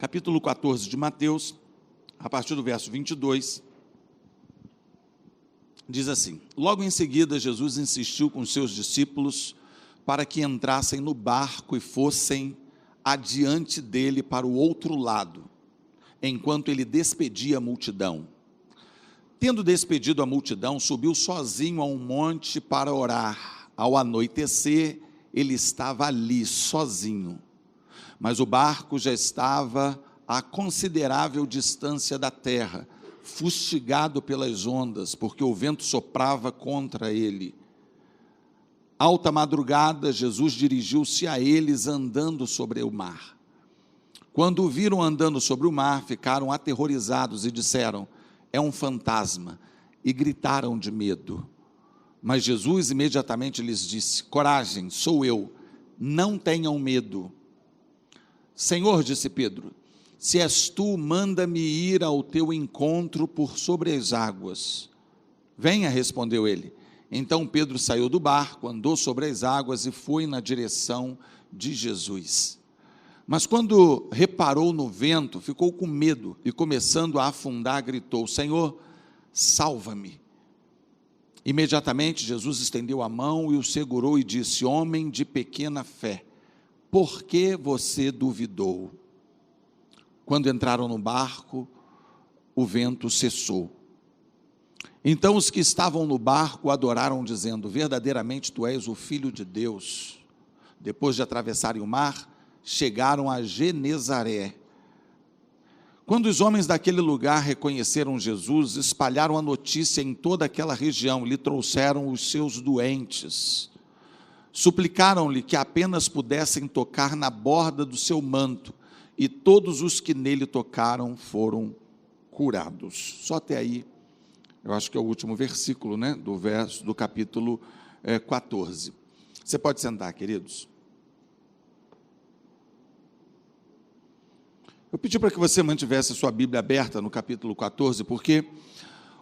capítulo 14 de Mateus, a partir do verso 22, diz assim: logo em seguida, Jesus insistiu com seus discípulos para que entrassem no barco e fossem adiante dele para o outro lado, enquanto ele despedia a multidão. Tendo despedido a multidão, subiu sozinho a um monte para orar. Ao anoitecer, ele estava ali, sozinho. Mas o barco já estava a considerável distância da terra, fustigado pelas ondas, porque o vento soprava contra ele. Alta madrugada, Jesus dirigiu-se a eles andando sobre o mar. Quando o viram andando sobre o mar, ficaram aterrorizados e disseram: é um fantasma, e gritaram de medo. Mas Jesus imediatamente lhes disse: coragem, sou eu, não tenham medo. Senhor, disse Pedro, se és tu, manda-me ir ao teu encontro por sobre as águas. Venha, respondeu ele. Então Pedro saiu do barco, andou sobre as águas e foi na direção de Jesus. Mas quando reparou no vento, ficou com medo e, começando a afundar, gritou: Senhor, salva-me. Imediatamente Jesus estendeu a mão e o segurou e disse: homem de pequena fé, por que você duvidou? Quando entraram no barco, o vento cessou. Então os que estavam no barco adoraram, dizendo: verdadeiramente tu és o Filho de Deus. Depois de atravessarem o mar, chegaram a Genezaré. Quando os homens daquele lugar reconheceram Jesus, espalharam a notícia em toda aquela região, lhe trouxeram os seus doentes. Suplicaram-lhe que apenas pudessem tocar na borda do seu manto, e todos os que nele tocaram foram curados. Só até aí, eu acho que é o último versículo, né, do capítulo 14. Você pode sentar, queridos. Eu pedi para que você mantivesse a sua Bíblia aberta no capítulo 14, porque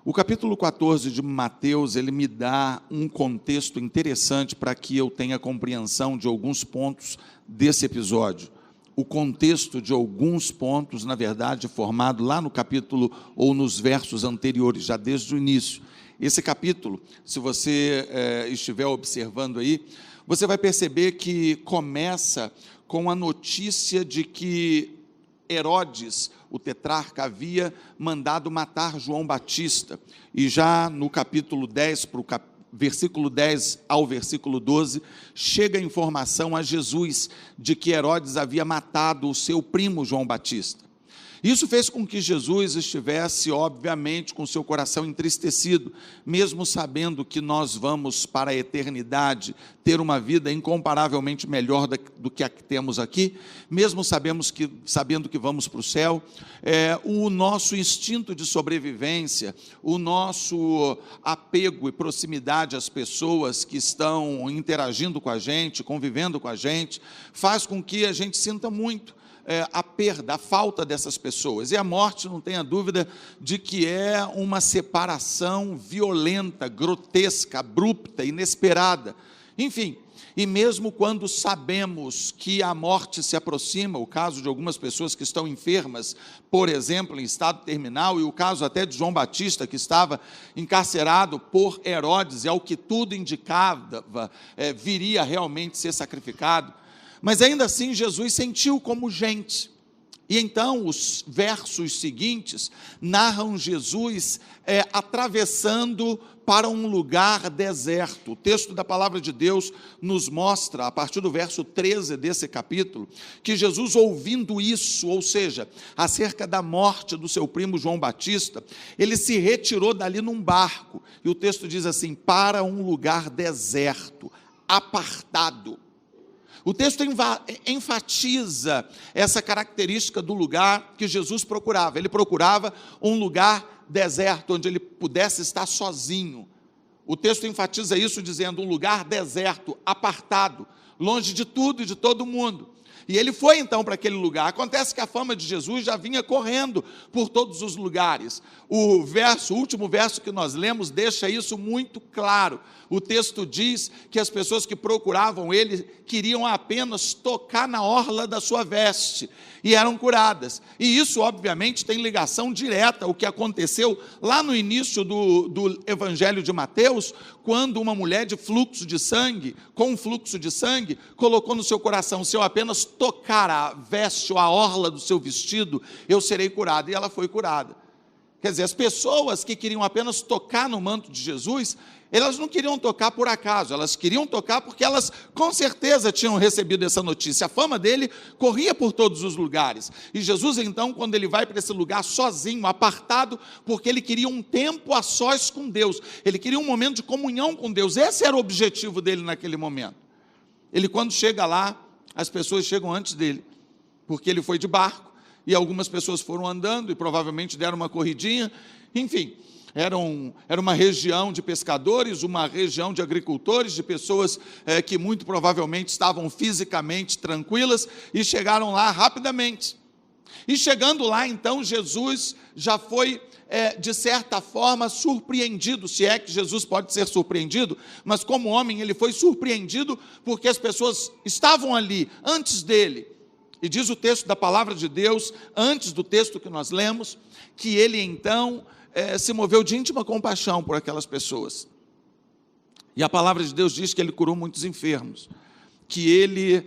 o capítulo 14 de Mateus, ele me dá um contexto interessante para que eu tenha compreensão de alguns pontos desse episódio. O contexto de alguns pontos, na verdade, formado lá no capítulo ou nos versos anteriores, já desde o início. Esse capítulo, se você estiver observando aí, você vai perceber que começa com a notícia de que Herodes, o tetrarca, havia mandado matar João Batista, e já no capítulo 10, versículo 10 ao versículo 12, chega a informação a Jesus de que Herodes havia matado o seu primo João Batista. Isso fez com que Jesus estivesse, obviamente, com seu coração entristecido, mesmo sabendo que nós vamos para a eternidade ter uma vida incomparavelmente melhor do que a que temos aqui, mesmo sabendo que vamos para o céu, o nosso instinto de sobrevivência, o nosso apego e proximidade às pessoas que estão interagindo com a gente, convivendo com a gente, faz com que a gente sinta muito a perda, a falta dessas pessoas. E a morte, não tenha dúvida de que é uma separação violenta, grotesca, abrupta, inesperada. Enfim, e mesmo quando sabemos que a morte se aproxima, o caso de algumas pessoas que estão enfermas, por exemplo, em estado terminal, e o caso até de João Batista, que estava encarcerado por Herodes, e ao que tudo indicava, viria realmente ser sacrificado. Mas ainda assim Jesus sentiu como gente, e então os versos seguintes narram Jesus atravessando para um lugar deserto. O texto da palavra de Deus nos mostra, a partir do verso 13 desse capítulo, que Jesus, ouvindo isso, ou seja, acerca da morte do seu primo João Batista, ele se retirou dali num barco, e o texto diz assim: para um lugar deserto, apartado. O texto enfatiza essa característica do lugar que Jesus procurava. Ele procurava um lugar deserto, onde ele pudesse estar sozinho. O texto enfatiza isso dizendo um lugar deserto, apartado, longe de tudo e de todo mundo. E ele foi então para aquele lugar. Acontece que a fama de Jesus já vinha correndo por todos os lugares. O último verso que nós lemos deixa isso muito claro. O texto diz que as pessoas que procuravam ele queriam apenas tocar na orla da sua veste e eram curadas. E isso, obviamente, tem ligação direta ao que aconteceu lá no início do Evangelho de Mateus, quando uma mulher com fluxo de sangue, colocou no seu coração: se eu apenas tocar a veste ou a orla do seu vestido, eu serei curada. E ela foi curada. Quer dizer, as pessoas que queriam apenas tocar no manto de Jesus, elas não queriam tocar por acaso, elas queriam tocar porque elas com certeza tinham recebido essa notícia. A fama dele corria por todos os lugares. E Jesus então, quando ele vai para esse lugar sozinho, apartado, porque ele queria um tempo a sós com Deus, ele queria um momento de comunhão com Deus. Esse era o objetivo dele naquele momento. Ele, quando chega lá, as pessoas chegam antes dele, porque ele foi de barco, e algumas pessoas foram andando e provavelmente deram uma corridinha. Enfim, era uma região de pescadores, uma região de agricultores, de pessoas que muito provavelmente estavam fisicamente tranquilas e chegaram lá rapidamente. E chegando lá, então, Jesus já foi, de certa forma, surpreendido, se é que Jesus pode ser surpreendido, mas como homem ele foi surpreendido porque as pessoas estavam ali antes dele. E diz o texto da palavra de Deus, antes do texto que nós lemos, que ele então se moveu de íntima compaixão por aquelas pessoas. E a palavra de Deus diz que ele curou muitos enfermos, que ele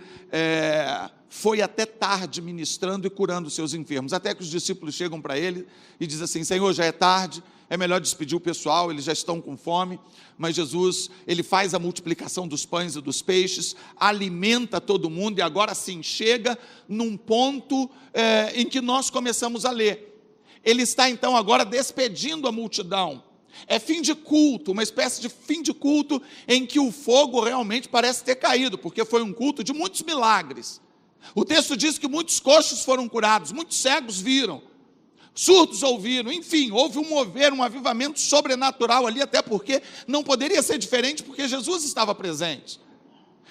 foi até tarde ministrando e curando os seus enfermos, até que os discípulos chegam para ele e dizem assim: Senhor, já é tarde, é melhor despedir o pessoal, eles já estão com fome. Mas Jesus, ele faz a multiplicação dos pães e dos peixes, alimenta todo mundo, e agora sim chega num ponto em que nós começamos a ler. Ele está então agora despedindo a multidão. É fim de culto, uma espécie de fim de culto em que o fogo realmente parece ter caído, porque foi um culto de muitos milagres. O texto diz que muitos coxos foram curados, muitos cegos viram, surdos ouviram, enfim, houve um mover, um avivamento sobrenatural ali, até porque não poderia ser diferente, porque Jesus estava presente.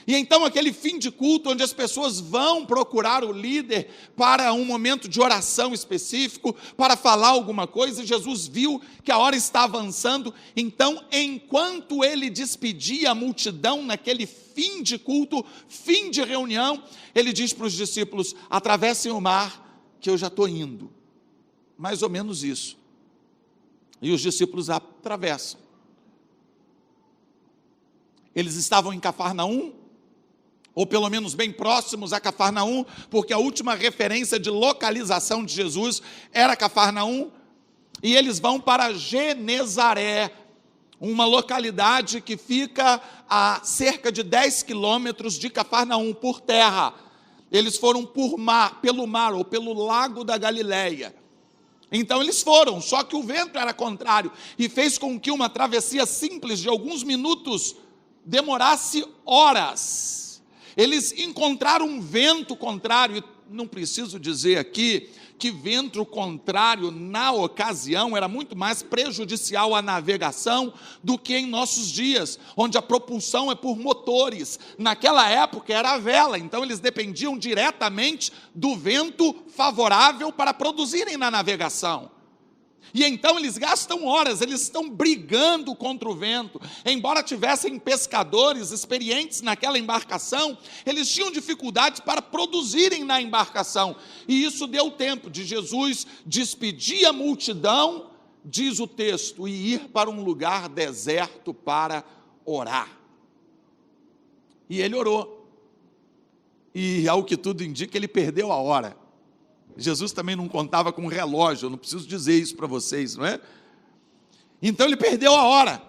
E então aquele fim de culto, onde as pessoas vão procurar o líder para um momento de oração específico, para falar alguma coisa, Jesus viu que a hora está avançando. Então, enquanto ele despedia a multidão naquele fim de culto, fim de reunião, ele diz para os discípulos: atravessem o mar, que eu já estou indo. Mais ou menos isso. E os discípulos atravessam. Eles estavam em Cafarnaum, ou pelo menos bem próximos a Cafarnaum, porque a última referência de localização de Jesus era Cafarnaum, e eles vão para Genezaré, uma localidade que fica a cerca de 10 quilômetros de Cafarnaum, por terra. Eles foram pelo mar, ou pelo lago da Galileia. Então eles foram, só que o vento era contrário, e fez com que uma travessia simples de alguns minutos demorasse horas. Eles encontraram um vento contrário, e não preciso dizer aqui que vento contrário na ocasião era muito mais prejudicial à navegação do que em nossos dias, onde a propulsão é por motores. Naquela época era a vela, então eles dependiam diretamente do vento favorável para produzirem na navegação. E então eles gastam horas, eles estão brigando contra o vento. Embora tivessem pescadores experientes naquela embarcação, eles tinham dificuldades para produzirem na embarcação. E isso deu tempo de Jesus despedir a multidão, diz o texto, e ir para um lugar deserto para orar. E ele orou. E ao que tudo indica, ele perdeu a hora. Jesus também não contava com relógio, eu não preciso dizer isso para vocês, não é? Então ele perdeu a hora.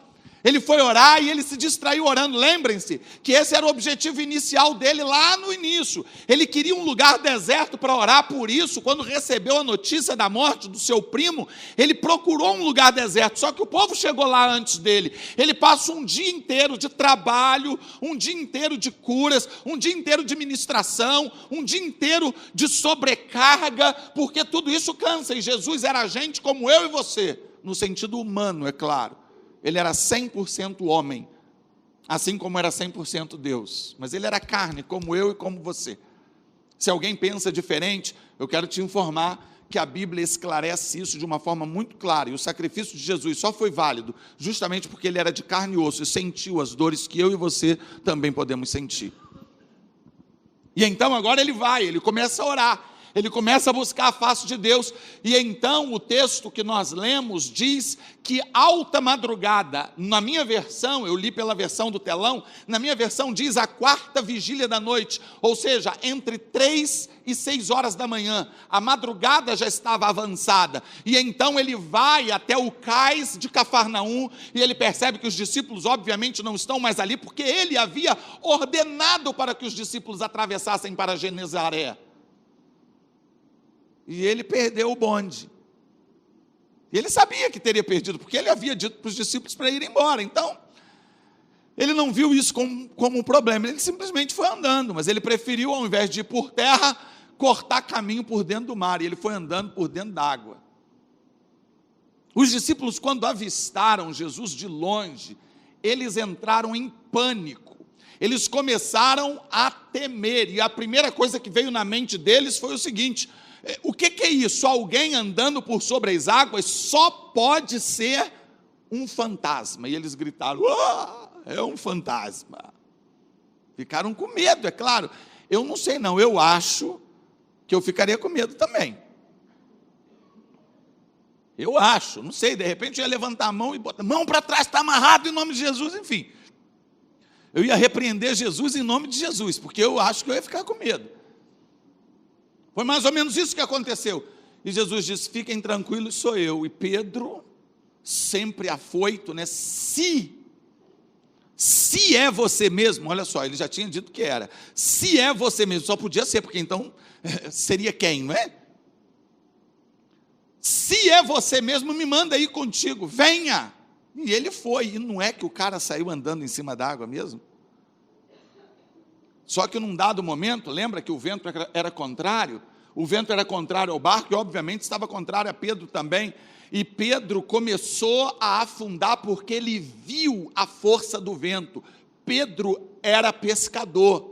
Ele foi orar e ele se distraiu orando. Lembrem-se que esse era o objetivo inicial dele lá no início. Ele queria um lugar deserto para orar, por isso, quando recebeu a notícia da morte do seu primo, ele procurou um lugar deserto, só que o povo chegou lá antes dele. Ele passa um dia inteiro de trabalho, um dia inteiro de curas, um dia inteiro de ministração, um dia inteiro de sobrecarga, porque tudo isso cansa, e Jesus era gente como eu e você, no sentido humano, é claro. Ele era 100% homem, assim como era 100% Deus. Mas ele era carne, como eu e como você. Se alguém pensa diferente, eu quero te informar que a Bíblia esclarece isso de uma forma muito clara, e o sacrifício de Jesus só foi válido justamente porque ele era de carne e osso e sentiu as dores que eu e você também podemos sentir. E então agora ele começa a orar, ele começa a buscar a face de Deus, e então o texto que nós lemos diz que alta madrugada, na minha versão, eu li pela versão do telão, na minha versão diz a 4ª vigília da noite, ou seja, entre 3 e 6 horas da manhã, a madrugada já estava avançada, e então ele vai até o cais de Cafarnaum, e ele percebe que os discípulos obviamente não estão mais ali, porque ele havia ordenado para que os discípulos atravessassem para Genezaré. E ele perdeu o bonde. E ele sabia que teria perdido, porque ele havia dito para os discípulos para irem embora. Então, ele não viu isso como um problema, ele simplesmente foi andando, mas ele preferiu, ao invés de ir por terra, cortar caminho por dentro do mar, e ele foi andando por dentro d'água. Os discípulos, quando avistaram Jesus de longe, eles entraram em pânico, eles começaram a temer, e a primeira coisa que veio na mente deles foi o seguinte: o que é isso? Alguém andando por sobre as águas? Só pode ser um fantasma. E eles gritaram: é um fantasma. Ficaram com medo, é claro. Eu não sei não, eu acho que eu ficaria com medo também. Eu acho, não sei, de repente eu ia levantar a mão e botar, mão para trás, está amarrado em nome de Jesus, enfim. Eu ia repreender Jesus em nome de Jesus, porque eu acho que eu ia ficar com medo. Foi mais ou menos isso que aconteceu. E Jesus disse: fiquem tranquilos, sou eu. E Pedro, sempre afoito, né? Se é você mesmo, olha só, ele já tinha dito que era. Se é você mesmo, só podia ser, porque então seria quem, não é? Se é você mesmo, me manda aí contigo, venha. E ele foi, e não é que o cara saiu andando em cima da água mesmo? Só que num dado momento, lembra que o vento era contrário? O vento era contrário ao barco e obviamente estava contrário a Pedro também. E Pedro começou a afundar porque ele viu a força do vento. Pedro era pescador.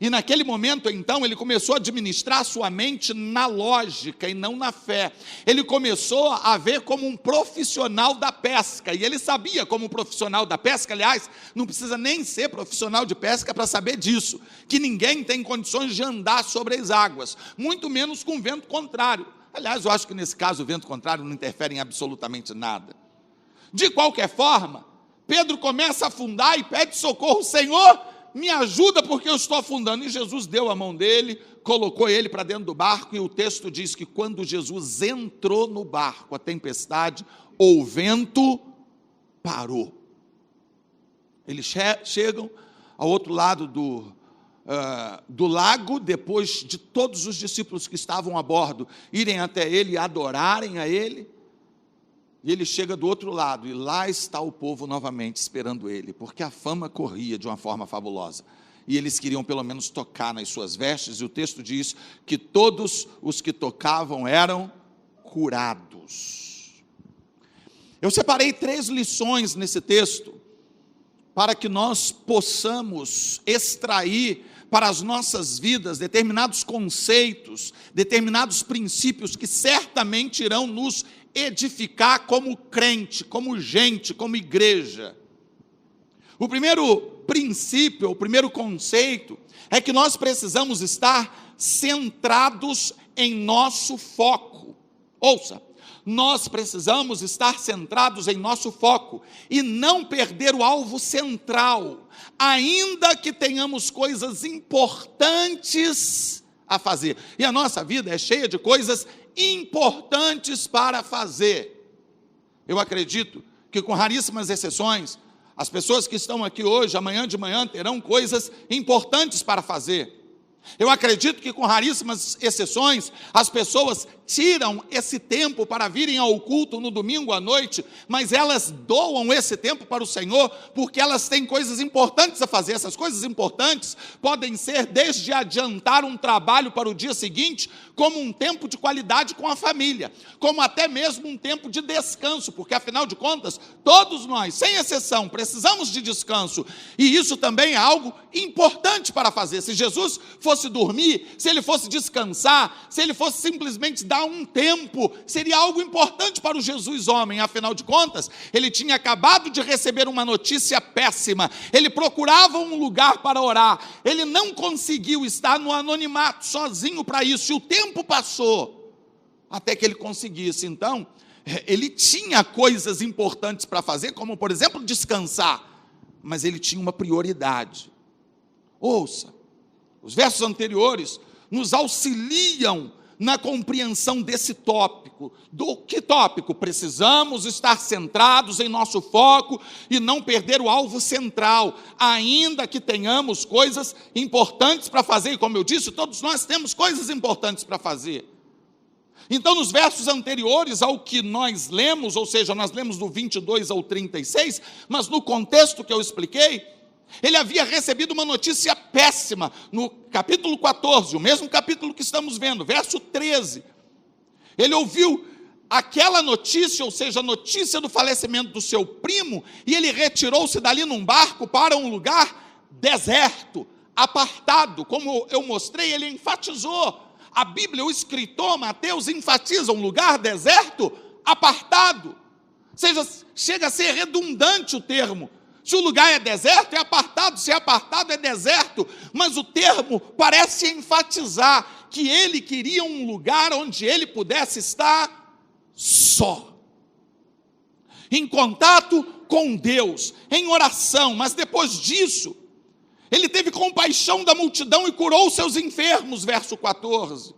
E naquele momento, então, ele começou a administrar sua mente na lógica e não na fé. Ele começou a ver como um profissional da pesca, e ele sabia como um profissional da pesca, aliás, não precisa nem ser profissional de pesca para saber disso, que ninguém tem condições de andar sobre as águas, muito menos com vento contrário. Aliás, eu acho que nesse caso o vento contrário não interfere em absolutamente nada. De qualquer forma, Pedro começa a afundar e pede socorro: Senhor, me ajuda porque eu estou afundando. E Jesus deu a mão dele, colocou ele para dentro do barco, e o texto diz que quando Jesus entrou no barco, a tempestade ou o vento parou. Eles chegam ao outro lado do lago, depois de todos os discípulos que estavam a bordo irem até ele e adorarem a ele, e ele chega do outro lado, e lá está o povo novamente esperando ele, porque a fama corria de uma forma fabulosa, e eles queriam pelo menos tocar nas suas vestes, e o texto diz que todos os que tocavam eram curados. Eu separei 3 lições nesse texto, para que nós possamos extrair para as nossas vidas determinados conceitos, determinados princípios que certamente irão nos edificar como crente, como gente, como igreja. O primeiro princípio, o primeiro conceito é que nós precisamos estar centrados em nosso foco. Ouça, nós precisamos estar centrados em nosso foco e não perder o alvo central, ainda que tenhamos coisas importantes a fazer. E a nossa vida é cheia de coisas importantes para fazer. Eu acredito que, com raríssimas exceções, as pessoas que estão aqui hoje, amanhã de manhã, terão coisas importantes para fazer. Eu acredito que, com raríssimas exceções, as pessoas tiram esse tempo para virem ao culto no domingo à noite, mas elas doam esse tempo para o Senhor, porque elas têm coisas importantes a fazer. Essas coisas importantes podem ser desde adiantar um trabalho para o dia seguinte, como um tempo de qualidade com a família, como até mesmo um tempo de descanso, porque afinal de contas, todos nós, sem exceção, precisamos de descanso, e isso também é algo importante para fazer. Se Jesus fosse dormir, se ele fosse descansar, se ele fosse simplesmente dar um tempo, seria algo importante para o Jesus homem. Afinal de contas, ele tinha acabado de receber uma notícia péssima, ele procurava um lugar para orar, ele não conseguiu estar no anonimato sozinho para isso, e o tempo passou até que ele conseguisse. Então, ele tinha coisas importantes para fazer, como por exemplo descansar, mas ele tinha uma prioridade. Ouça, os versos anteriores nos auxiliam na compreensão desse tópico. Do que tópico? Precisamos estar centrados em nosso foco e não perder o alvo central, ainda que tenhamos coisas importantes para fazer, e como eu disse, todos nós temos coisas importantes para fazer. Então, nos versos anteriores ao que nós lemos, ou seja, nós lemos do 22 ao 36, mas no contexto que eu expliquei, ele havia recebido uma notícia péssima. No capítulo 14, o mesmo capítulo que estamos vendo, verso 13, ele ouviu aquela notícia, ou seja, a notícia do falecimento do seu primo, e ele retirou-se dali num barco para um lugar deserto, apartado. Como eu mostrei, ele enfatizou. A Bíblia, o escritor Mateus enfatiza um lugar deserto, apartado. Ou seja, chega a ser redundante o termo. Se o lugar é deserto, é apartado. Se é apartado, é deserto. Mas o termo parece enfatizar que ele queria um lugar onde ele pudesse estar só, em contato com Deus, em oração. Mas depois disso, ele teve compaixão da multidão e curou seus enfermos, verso 14.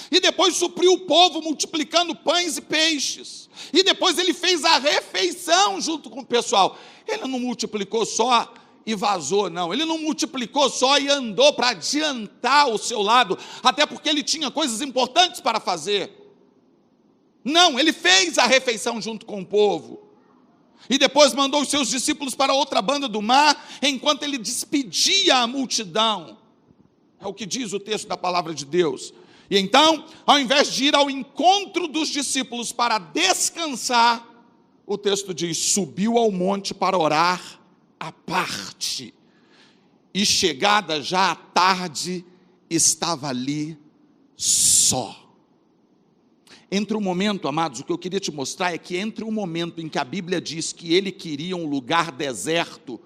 E depois supriu o povo, multiplicando pães e peixes. E depois ele fez a refeição junto com o pessoal. Ele não multiplicou só e vazou, não. Ele não multiplicou só e andou para adiantar o seu lado, até porque ele tinha coisas importantes para fazer. Não, ele fez a refeição junto com o povo. E depois mandou os seus discípulos para outra banda do mar, enquanto ele despedia a multidão. É o que diz o texto da palavra de Deus. E então, ao invés de ir ao encontro dos discípulos para descansar, o texto diz, subiu ao monte para orar à parte. E chegada já a tarde, estava ali só. Entre o momento, amados, o que eu queria te mostrar é que entre o momento em que a Bíblia diz que ele queria um lugar deserto,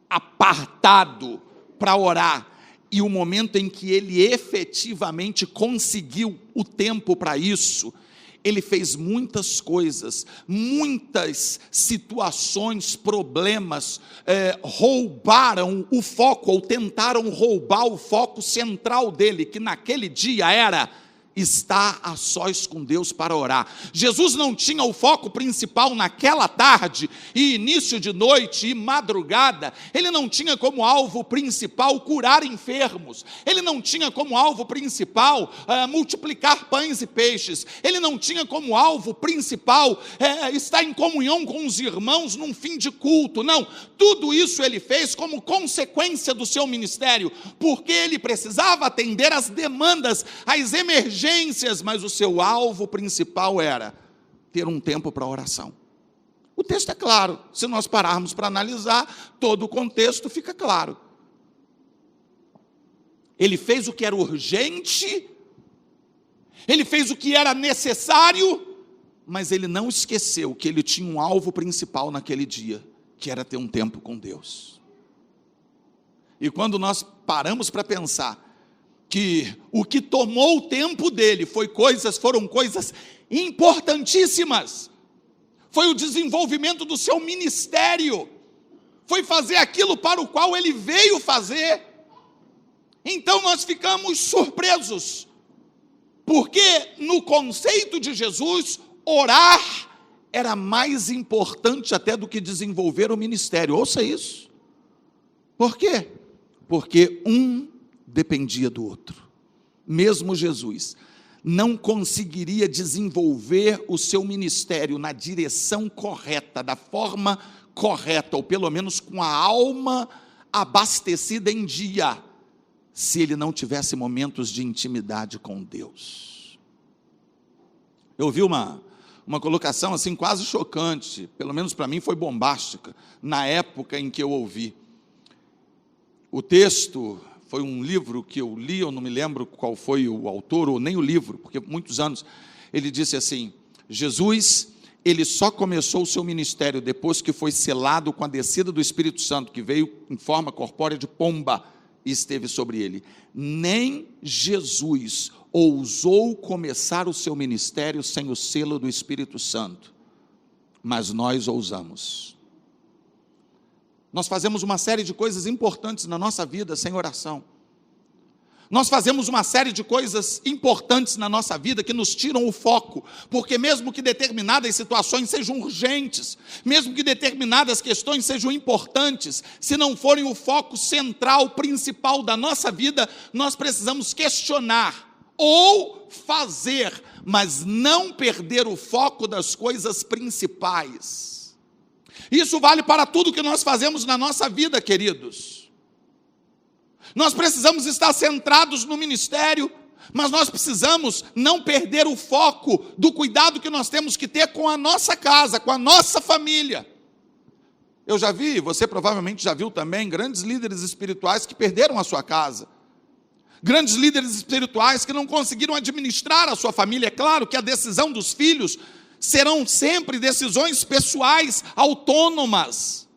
apartado, para orar, e o momento em que ele efetivamente conseguiu o tempo para isso, ele fez muitas coisas, muitas situações, problemas, roubaram o foco, ou tentaram roubar o foco central dele, que naquele dia era estar a sós com Deus para orar. Jesus não tinha o foco principal naquela tarde, e início de noite, e madrugada. Ele não tinha como alvo principal curar enfermos. Ele não tinha como alvo principal multiplicar pães e peixes. Ele não tinha como alvo principal estar em comunhão com os irmãos num fim de culto. Não, tudo isso ele fez como consequência do seu ministério, porque ele precisava atender às demandas, às emergências, mas o seu alvo principal era ter um tempo para oração. O texto é claro, se nós pararmos para analisar, todo o contexto fica claro. Ele fez o que era urgente, ele fez o que era necessário, mas ele não esqueceu que ele tinha um alvo principal naquele dia, que era ter um tempo com Deus. E quando nós paramos para pensar que o que tomou o tempo dele foram coisas importantíssimas, foi o desenvolvimento do seu ministério, foi fazer aquilo para o qual ele veio fazer. Então nós ficamos surpresos, porque no conceito de Jesus, orar era mais importante até do que desenvolver o ministério. Ouça isso. Por quê? Porque um dependia do outro. Mesmo Jesus não conseguiria desenvolver o seu ministério na direção correta, da forma correta, ou pelo menos com a alma abastecida em dia, se ele não tivesse momentos de intimidade com Deus. Eu ouvi uma colocação assim quase chocante, pelo menos para mim foi bombástica, na época em que eu ouvi. O texto foi um livro que eu li, eu não me lembro qual foi o autor, ou nem o livro, porque muitos anos, ele disse assim: Jesus, ele só começou o seu ministério depois que foi selado com a descida do Espírito Santo, que veio em forma corpórea de pomba e esteve sobre ele. Nem Jesus ousou começar o seu ministério sem o selo do Espírito Santo, mas nós ousamos. Nós fazemos uma série de coisas importantes na nossa vida sem oração. Nós fazemos uma série de coisas importantes na nossa vida que nos tiram o foco, porque mesmo que determinadas situações sejam urgentes, mesmo que determinadas questões sejam importantes, se não forem o foco central, principal da nossa vida, nós precisamos questionar ou fazer, mas não perder o foco das coisas principais. Isso vale para tudo que nós fazemos na nossa vida, queridos. Nós precisamos estar centrados no ministério, mas nós precisamos não perder o foco do cuidado que nós temos que ter com a nossa casa, com a nossa família. Eu já vi, você provavelmente já viu também, grandes líderes espirituais que perderam a sua casa. Grandes líderes espirituais que não conseguiram administrar a sua família. É claro que a decisão dos filhos serão sempre decisões pessoais, autônomas.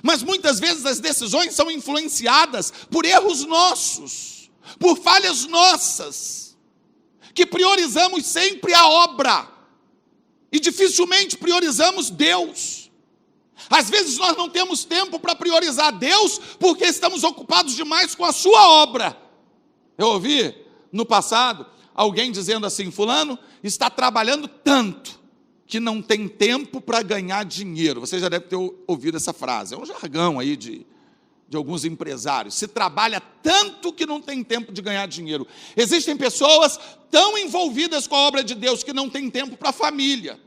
Mas muitas vezes as decisões são influenciadas por erros nossos, por falhas nossas, que priorizamos sempre a obra e dificilmente priorizamos Deus. Às vezes nós não temos tempo para priorizar Deus porque estamos ocupados demais com a sua obra. Eu ouvi no passado alguém dizendo assim: fulano está trabalhando tanto que não tem tempo para ganhar dinheiro. Você já deve ter ouvido essa frase, é um jargão aí de alguns empresários. Se trabalha tanto que não tem tempo de ganhar dinheiro. Existem pessoas tão envolvidas com a obra de Deus que não tem tempo para a família.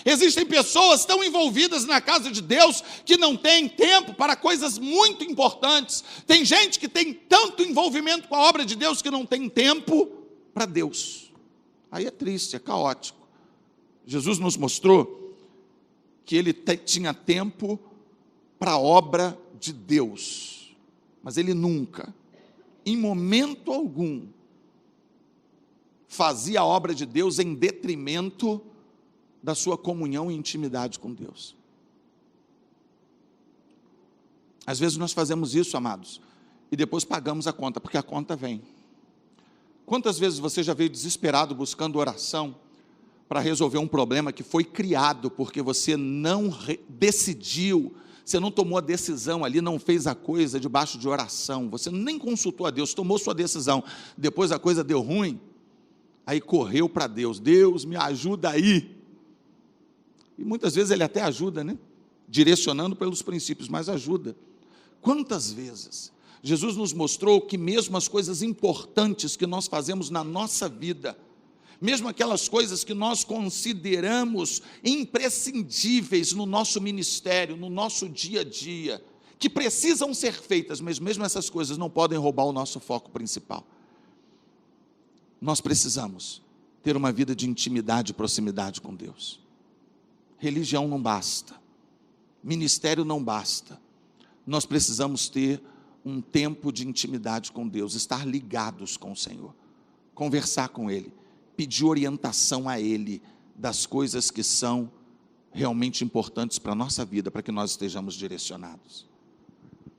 Existem pessoas tão envolvidas na casa de Deus que não têm tempo para coisas muito importantes. Tem gente que tem tanto envolvimento com a obra de Deus que não tem tempo para Deus. Aí é triste, é caótico. Jesus nos mostrou que ele tinha tempo para a obra de Deus, mas ele nunca, em momento algum, fazia a obra de Deus em detrimento da sua comunhão e intimidade com Deus. Às vezes nós fazemos isso, amados, e depois pagamos a conta, porque a conta vem. Quantas vezes você já veio desesperado buscando oração para resolver um problema que foi criado porque você não decidiu, você não tomou a decisão ali, não fez a coisa debaixo de oração, você nem consultou a Deus, tomou sua decisão, depois a coisa deu ruim, aí correu para Deus: Deus, me ajuda aí. E muitas vezes ele até ajuda, né? Direcionando pelos princípios, mas ajuda. Quantas vezes Jesus nos mostrou que mesmo as coisas importantes que nós fazemos na nossa vida, mesmo aquelas coisas que nós consideramos imprescindíveis no nosso ministério, no nosso dia a dia, que precisam ser feitas, mas mesmo essas coisas não podem roubar o nosso foco principal. Nós precisamos ter uma vida de intimidade e proximidade com Deus. Religião não basta, ministério não basta, nós precisamos ter um tempo de intimidade com Deus, estar ligados com o Senhor, conversar com Ele, pedir orientação a Ele das coisas que são realmente importantes para a nossa vida, para que nós estejamos direcionados.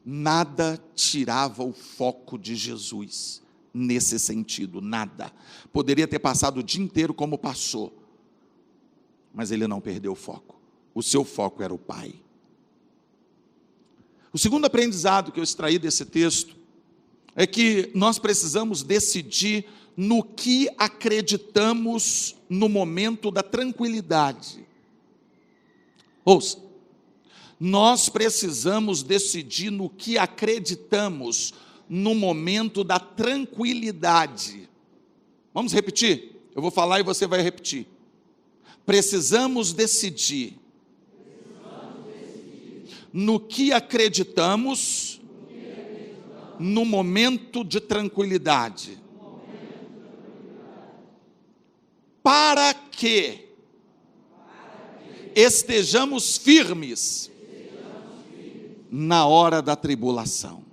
Nada tirava o foco de Jesus nesse sentido, nada. Poderia ter passado o dia inteiro como passou, mas ele não perdeu o foco. O seu foco era o Pai. O segundo aprendizado que eu extraí desse texto é que nós precisamos decidir no que acreditamos no momento da tranquilidade. Ouça, nós precisamos decidir no que acreditamos no momento da tranquilidade. Vamos repetir? Eu vou falar e você vai repetir. Precisamos decidir no que acreditamos no momento de tranquilidade. Para que estejamos firmes na hora da tribulação.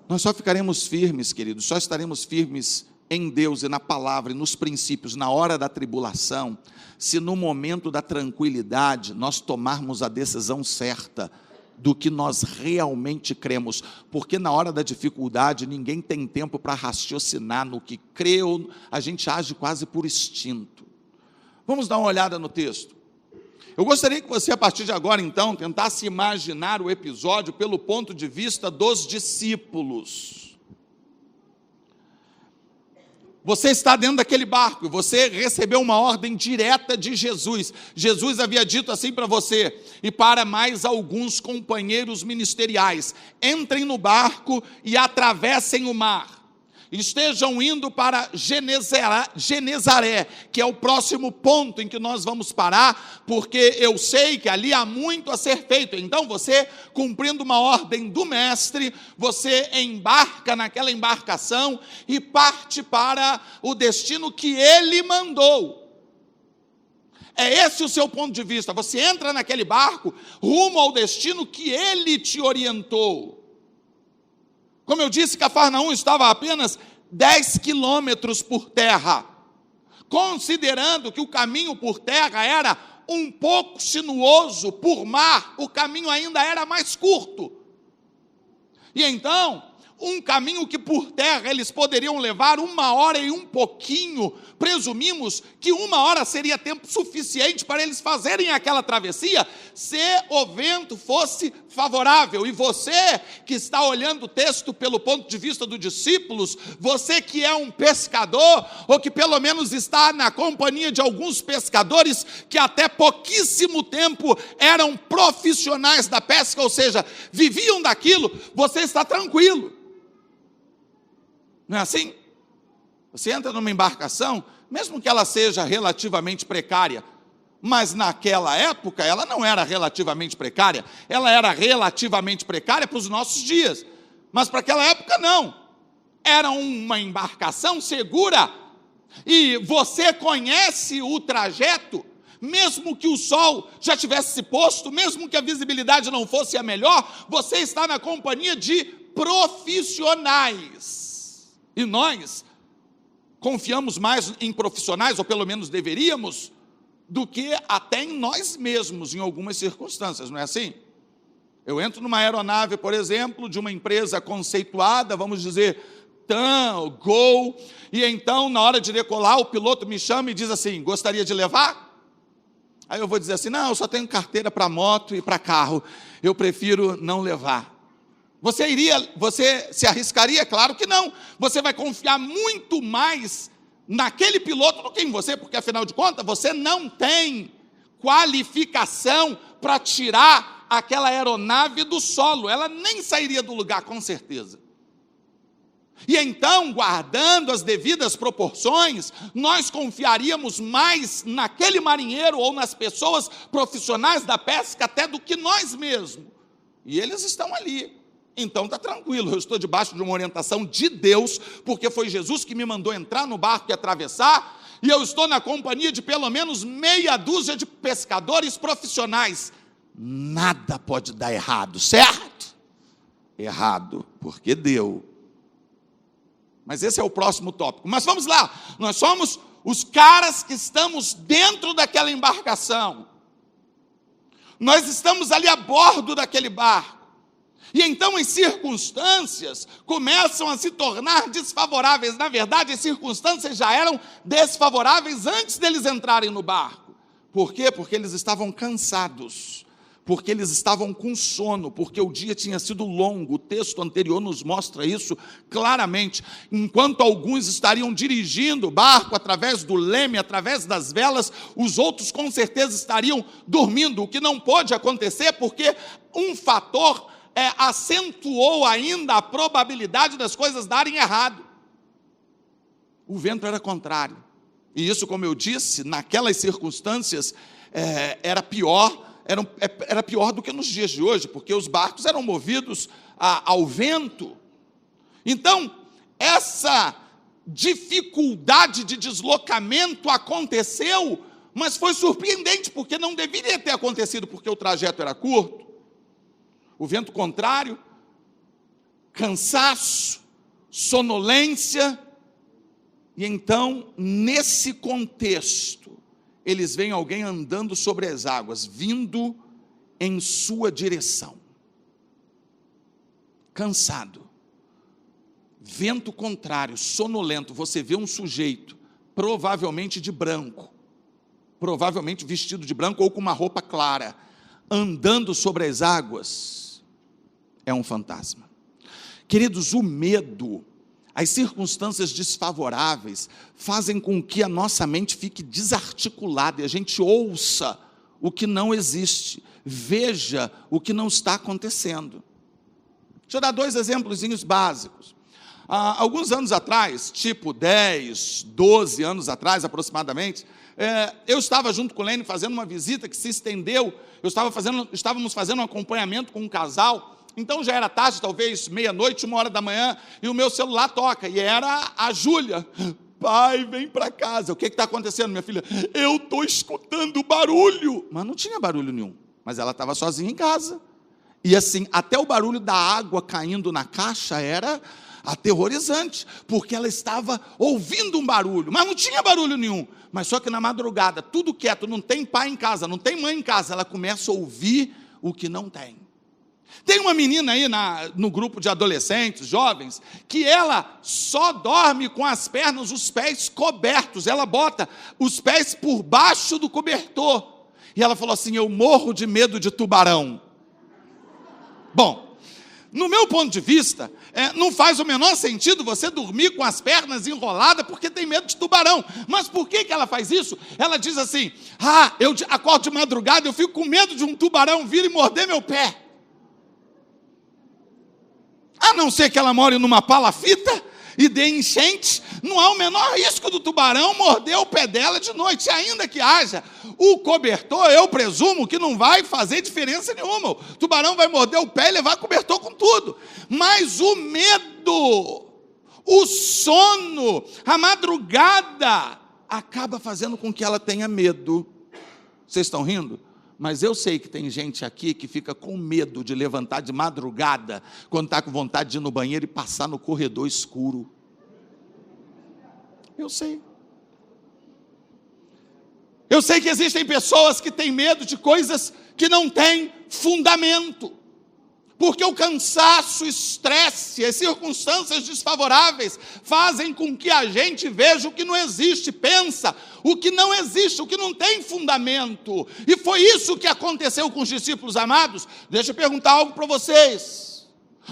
Nós só ficaremos firmes, queridos, só estaremos firmes em Deus e na palavra e nos princípios, na hora da tribulação, se no momento da tranquilidade nós tomarmos a decisão certa do que nós realmente cremos, porque na hora da dificuldade ninguém tem tempo para raciocinar no que crê, a gente age quase por instinto. Vamos dar uma olhada no texto. Eu gostaria que você, a partir de agora, então, tentasse imaginar o episódio pelo ponto de vista dos discípulos. Você está dentro daquele barco, você recebeu uma ordem direta de Jesus. Jesus havia dito assim para você e para mais alguns companheiros ministeriais: entrem no barco e atravessem o mar. Estejam indo para Genezaré, que é o próximo ponto em que nós vamos parar, porque eu sei que ali há muito a ser feito. Então você, cumprindo uma ordem do mestre, você embarca naquela embarcação e parte para o destino que ele mandou. É esse o seu ponto de vista. Você entra naquele barco rumo ao destino que ele te orientou. Como eu disse, Cafarnaum estava a apenas 10 quilômetros por terra, considerando que o caminho por terra era um pouco sinuoso, por mar, o caminho ainda era mais curto. E então, um caminho que por terra eles poderiam levar 1 hora e um pouquinho, presumimos que 1 hora seria tempo suficiente para eles fazerem aquela travessia, se o vento fosse favorável. E você que está olhando o texto pelo ponto de vista dos discípulos, você que é um pescador, ou que pelo menos está na companhia de alguns pescadores que até pouquíssimo tempo eram profissionais da pesca, ou seja, viviam daquilo, você está tranquilo. Não é assim? Você entra numa embarcação, mesmo que ela seja relativamente precária, mas naquela época ela não era relativamente precária, ela era relativamente precária para os nossos dias, mas para aquela época não, era uma embarcação segura, e você conhece o trajeto, mesmo que o sol já tivesse se posto, mesmo que a visibilidade não fosse a melhor, você está na companhia de profissionais. E nós confiamos mais em profissionais, ou pelo menos deveríamos, do que até em nós mesmos, em algumas circunstâncias, não é assim? Eu entro numa aeronave, por exemplo, de uma empresa conceituada, vamos dizer, TAM, Gol, e então, na hora de decolar, o piloto me chama e diz assim: gostaria de levar? Aí eu vou dizer assim: não, eu só tenho carteira para moto e para carro, eu prefiro não levar. Você se arriscaria? Claro que não. Você vai confiar muito mais naquele piloto do que em você, porque afinal de contas, você não tem qualificação para tirar aquela aeronave do solo. Ela nem sairia do lugar, com certeza. E então, guardando as devidas proporções, nós confiaríamos mais naquele marinheiro ou nas pessoas profissionais da pesca até do que nós mesmos. E eles estão ali. Então está tranquilo, eu estou debaixo de uma orientação de Deus, porque foi Jesus que me mandou entrar no barco e atravessar, e eu estou na companhia de pelo menos meia dúzia de pescadores profissionais. Nada pode dar errado, certo? Errado, porque deu. Mas esse é o próximo tópico. Mas vamos lá, nós somos os caras que estamos dentro daquela embarcação. Nós estamos ali a bordo daquele barco. E então as circunstâncias começam a se tornar desfavoráveis. Na verdade, as circunstâncias já eram desfavoráveis antes deles entrarem no barco. Por quê? Porque eles estavam cansados, porque eles estavam com sono, porque o dia tinha sido longo. O texto anterior nos mostra isso claramente. Enquanto alguns estariam dirigindo o barco através do leme, através das velas, os outros com certeza estariam dormindo, o que não pôde acontecer, porque um fator acentuou ainda a probabilidade das coisas darem errado. O vento era contrário. E isso, como eu disse, naquelas circunstâncias, era pior do que nos dias de hoje, porque os barcos eram movidos ao vento. Então, essa dificuldade de deslocamento aconteceu, mas foi surpreendente, porque não deveria ter acontecido, porque o trajeto era curto. O vento contrário, cansaço, sonolência. E então, nesse contexto, eles veem alguém andando sobre as águas, vindo em sua direção. Cansado, vento contrário, sonolento. Você vê um sujeito, provavelmente de branco, provavelmente vestido de branco ou com uma roupa clara, andando sobre as águas. É um fantasma. Queridos, o medo, as circunstâncias desfavoráveis fazem com que a nossa mente fique desarticulada e a gente ouça o que não existe, veja o que não está acontecendo. Deixa eu dar 2 exemplozinhos básicos. Alguns anos atrás, tipo 10, 12 anos atrás aproximadamente, eu estava junto com o Lênin fazendo uma visita que se estendeu. Estávamos fazendo um acompanhamento com um casal. Então já era tarde, talvez meia-noite, 1h da manhã, e o meu celular toca, e era a Júlia. Pai, vem para casa. O que está acontecendo, minha filha? Eu estou escutando barulho. Mas não tinha barulho nenhum, mas ela estava sozinha em casa. E assim, até o barulho da água caindo na caixa era aterrorizante, porque ela estava ouvindo um barulho, mas não tinha barulho nenhum. Mas só que na madrugada, tudo quieto, não tem pai em casa, não tem mãe em casa, ela começa a ouvir o que não tem. Tem uma menina aí no grupo de adolescentes, jovens, que ela só dorme com as pernas, os pés cobertos. Ela bota os pés por baixo do cobertor. E ela falou assim: eu morro de medo de tubarão. Bom, no meu ponto de vista, não faz o menor sentido você dormir com as pernas enroladas porque tem medo de tubarão. Mas por que ela faz isso? Ela diz assim: eu acordo de madrugada, eu fico com medo de um tubarão vir e morder meu pé. A não ser que ela more numa palafita e dê enchente, não há o menor risco do tubarão morder o pé dela de noite. Ainda que haja o cobertor, eu presumo que não vai fazer diferença nenhuma. O tubarão vai morder o pé e levar cobertor com tudo. Mas o medo, o sono, a madrugada, acaba fazendo com que ela tenha medo. Vocês estão rindo? Mas eu sei que tem gente aqui que fica com medo de levantar de madrugada, quando está com vontade de ir no banheiro e passar no corredor escuro. Eu sei. Eu sei que existem pessoas que têm medo de coisas que não têm fundamento. Porque o cansaço, o estresse, as circunstâncias desfavoráveis fazem com que a gente veja o que não existe, pensa o que não existe, o que não tem fundamento. E foi isso que aconteceu com os discípulos amados. Deixa eu perguntar algo para vocês.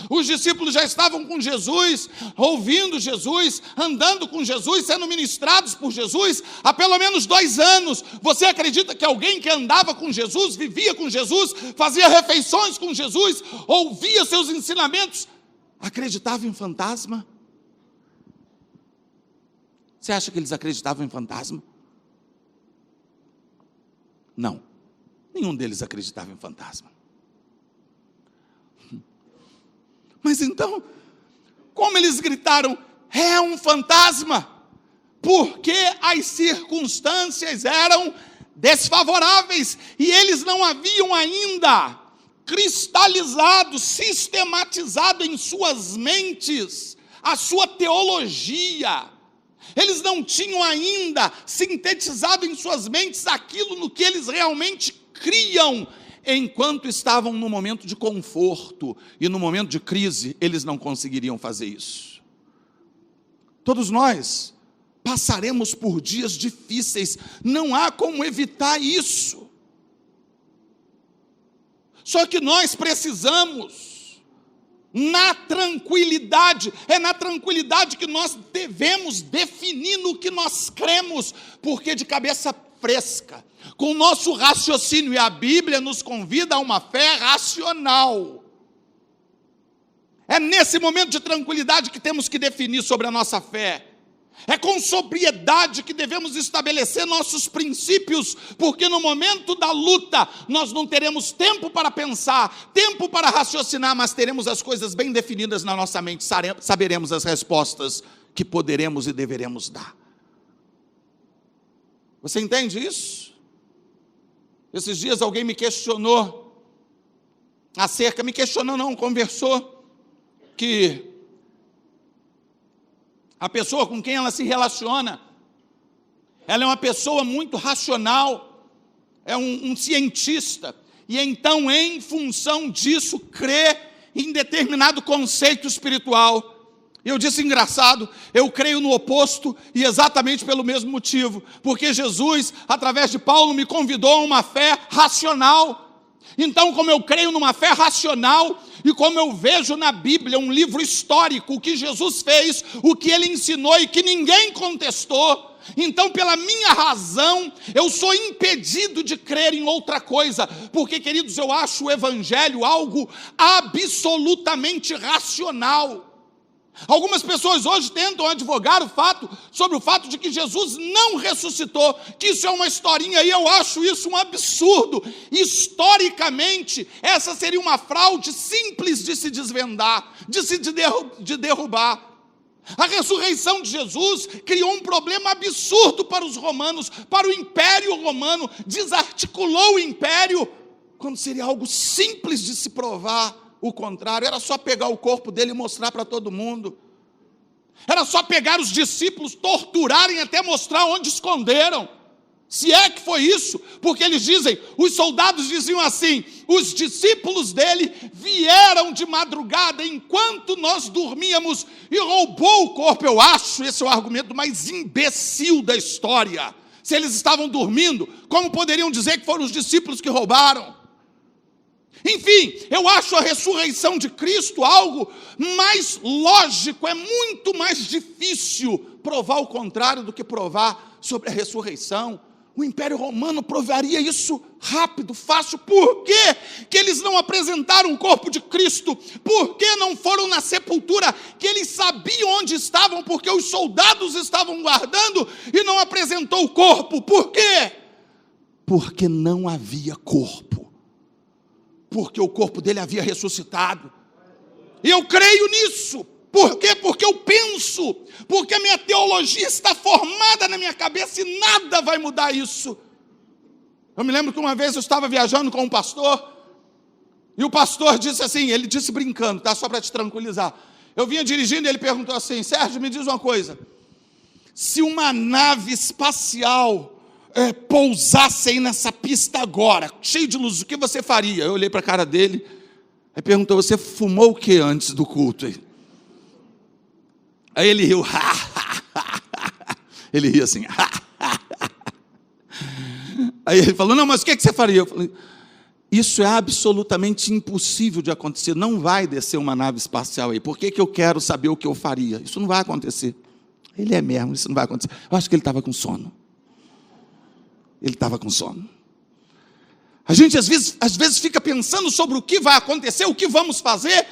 Os discípulos já estavam com Jesus, ouvindo Jesus, andando com Jesus, sendo ministrados por Jesus há pelo menos 2 anos. Você acredita que alguém que andava com Jesus, vivia com Jesus, fazia refeições com Jesus, ouvia seus ensinamentos, acreditava em fantasma? Você acha que eles acreditavam em fantasma? Não, nenhum deles acreditava em fantasma. Mas então, como eles gritaram, é um fantasma? Porque as circunstâncias eram desfavoráveis e eles não haviam ainda cristalizado, sistematizado em suas mentes a sua teologia. Eles não tinham ainda sintetizado em suas mentes aquilo no que eles realmente criam. Enquanto estavam no momento de conforto e no momento de crise, eles não conseguiriam fazer isso. Todos nós passaremos por dias difíceis, não há como evitar isso. Só que nós precisamos, na tranquilidade, é na tranquilidade que nós devemos definir no que nós cremos, porque de cabeça fresca, com o nosso raciocínio, e a Bíblia nos convida a uma fé racional. É nesse momento de tranquilidade que temos que definir sobre a nossa fé. É com sobriedade que devemos estabelecer nossos princípios, porque no momento da luta nós não teremos tempo para pensar, tempo para raciocinar, mas teremos as coisas bem definidas na nossa mente, saberemos as respostas que poderemos e deveremos dar. Você entende isso? Esses dias alguém me questionou, conversou, que a pessoa com quem ela se relaciona, ela é uma pessoa muito racional, é um cientista, e então, em função disso, crê em determinado conceito espiritual. Eu disse, engraçado, eu creio no oposto, e exatamente pelo mesmo motivo, porque Jesus, através de Paulo, me convidou a uma fé racional. Então, como eu creio numa fé racional, e como eu vejo na Bíblia um livro histórico, o que Jesus fez, o que ele ensinou e que ninguém contestou, então, pela minha razão, eu sou impedido de crer em outra coisa, porque, queridos, eu acho o Evangelho algo absolutamente racional. Algumas pessoas hoje tentam advogar sobre o fato de que Jesus não ressuscitou, que isso é uma historinha, e eu acho isso um absurdo. Historicamente, essa seria uma fraude simples de se desvendar, de derrubar. A ressurreição de Jesus criou um problema absurdo para os romanos, para o Império Romano, desarticulou o Império, quando seria algo simples de se provar o contrário. Era só pegar o corpo dele e mostrar para todo mundo. Era só pegar os discípulos, torturarem até mostrar onde esconderam. Se é que foi isso, porque eles dizem, os soldados diziam assim, os discípulos dele vieram de madrugada enquanto nós dormíamos e roubou o corpo. Eu acho esse é o argumento mais imbecil da história. Se eles estavam dormindo, como poderiam dizer que foram os discípulos que roubaram? Enfim, eu acho a ressurreição de Cristo algo mais lógico, é muito mais difícil provar o contrário do que provar sobre a ressurreição. O Império Romano provaria isso rápido, fácil. Por que que eles não apresentaram o corpo de Cristo? Por que não foram na sepultura que eles sabiam onde estavam, porque os soldados estavam guardando e não apresentou o corpo? Por quê? Porque não havia corpo. Porque o corpo dele havia ressuscitado. E eu creio nisso. Por quê? Porque eu penso, porque a minha teologia está formada na minha cabeça e nada vai mudar isso. Eu me lembro que uma vez eu estava viajando com um pastor, e o pastor disse assim, ele disse brincando, tá? Só para te tranquilizar. Eu vinha dirigindo e ele perguntou assim, Sérgio, me diz uma coisa, se uma nave espacial pousasse aí nessa pista agora, cheio de luz, o que você faria? Eu olhei para a cara dele, aí perguntou, você fumou o que antes do culto? Aí ele riu, ele riu assim, aí ele falou, não, mas o que você faria? Eu falei, isso é absolutamente impossível de acontecer, não vai descer uma nave espacial aí, por que eu quero saber o que eu faria? Isso não vai acontecer. Ele é mesmo, isso não vai acontecer. Eu acho que ele estava com sono. Ele estava com sono. A gente às vezes fica pensando sobre o que vai acontecer, o que vamos fazer,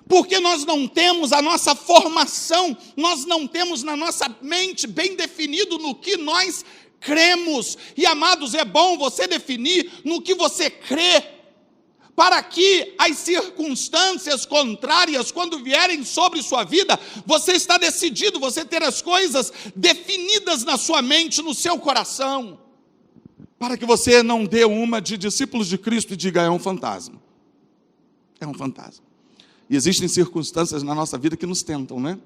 porque nós não temos a nossa formação, nós não temos na nossa mente bem definido no que nós cremos. E, amados, é bom você definir no que você crê, para que as circunstâncias contrárias, quando vierem sobre sua vida, você está decidido, você ter as coisas definidas na sua mente, no seu coração, para que você não dê uma de discípulos de Cristo e diga, é um fantasma. É um fantasma. E existem circunstâncias na nossa vida que nos tentam, né?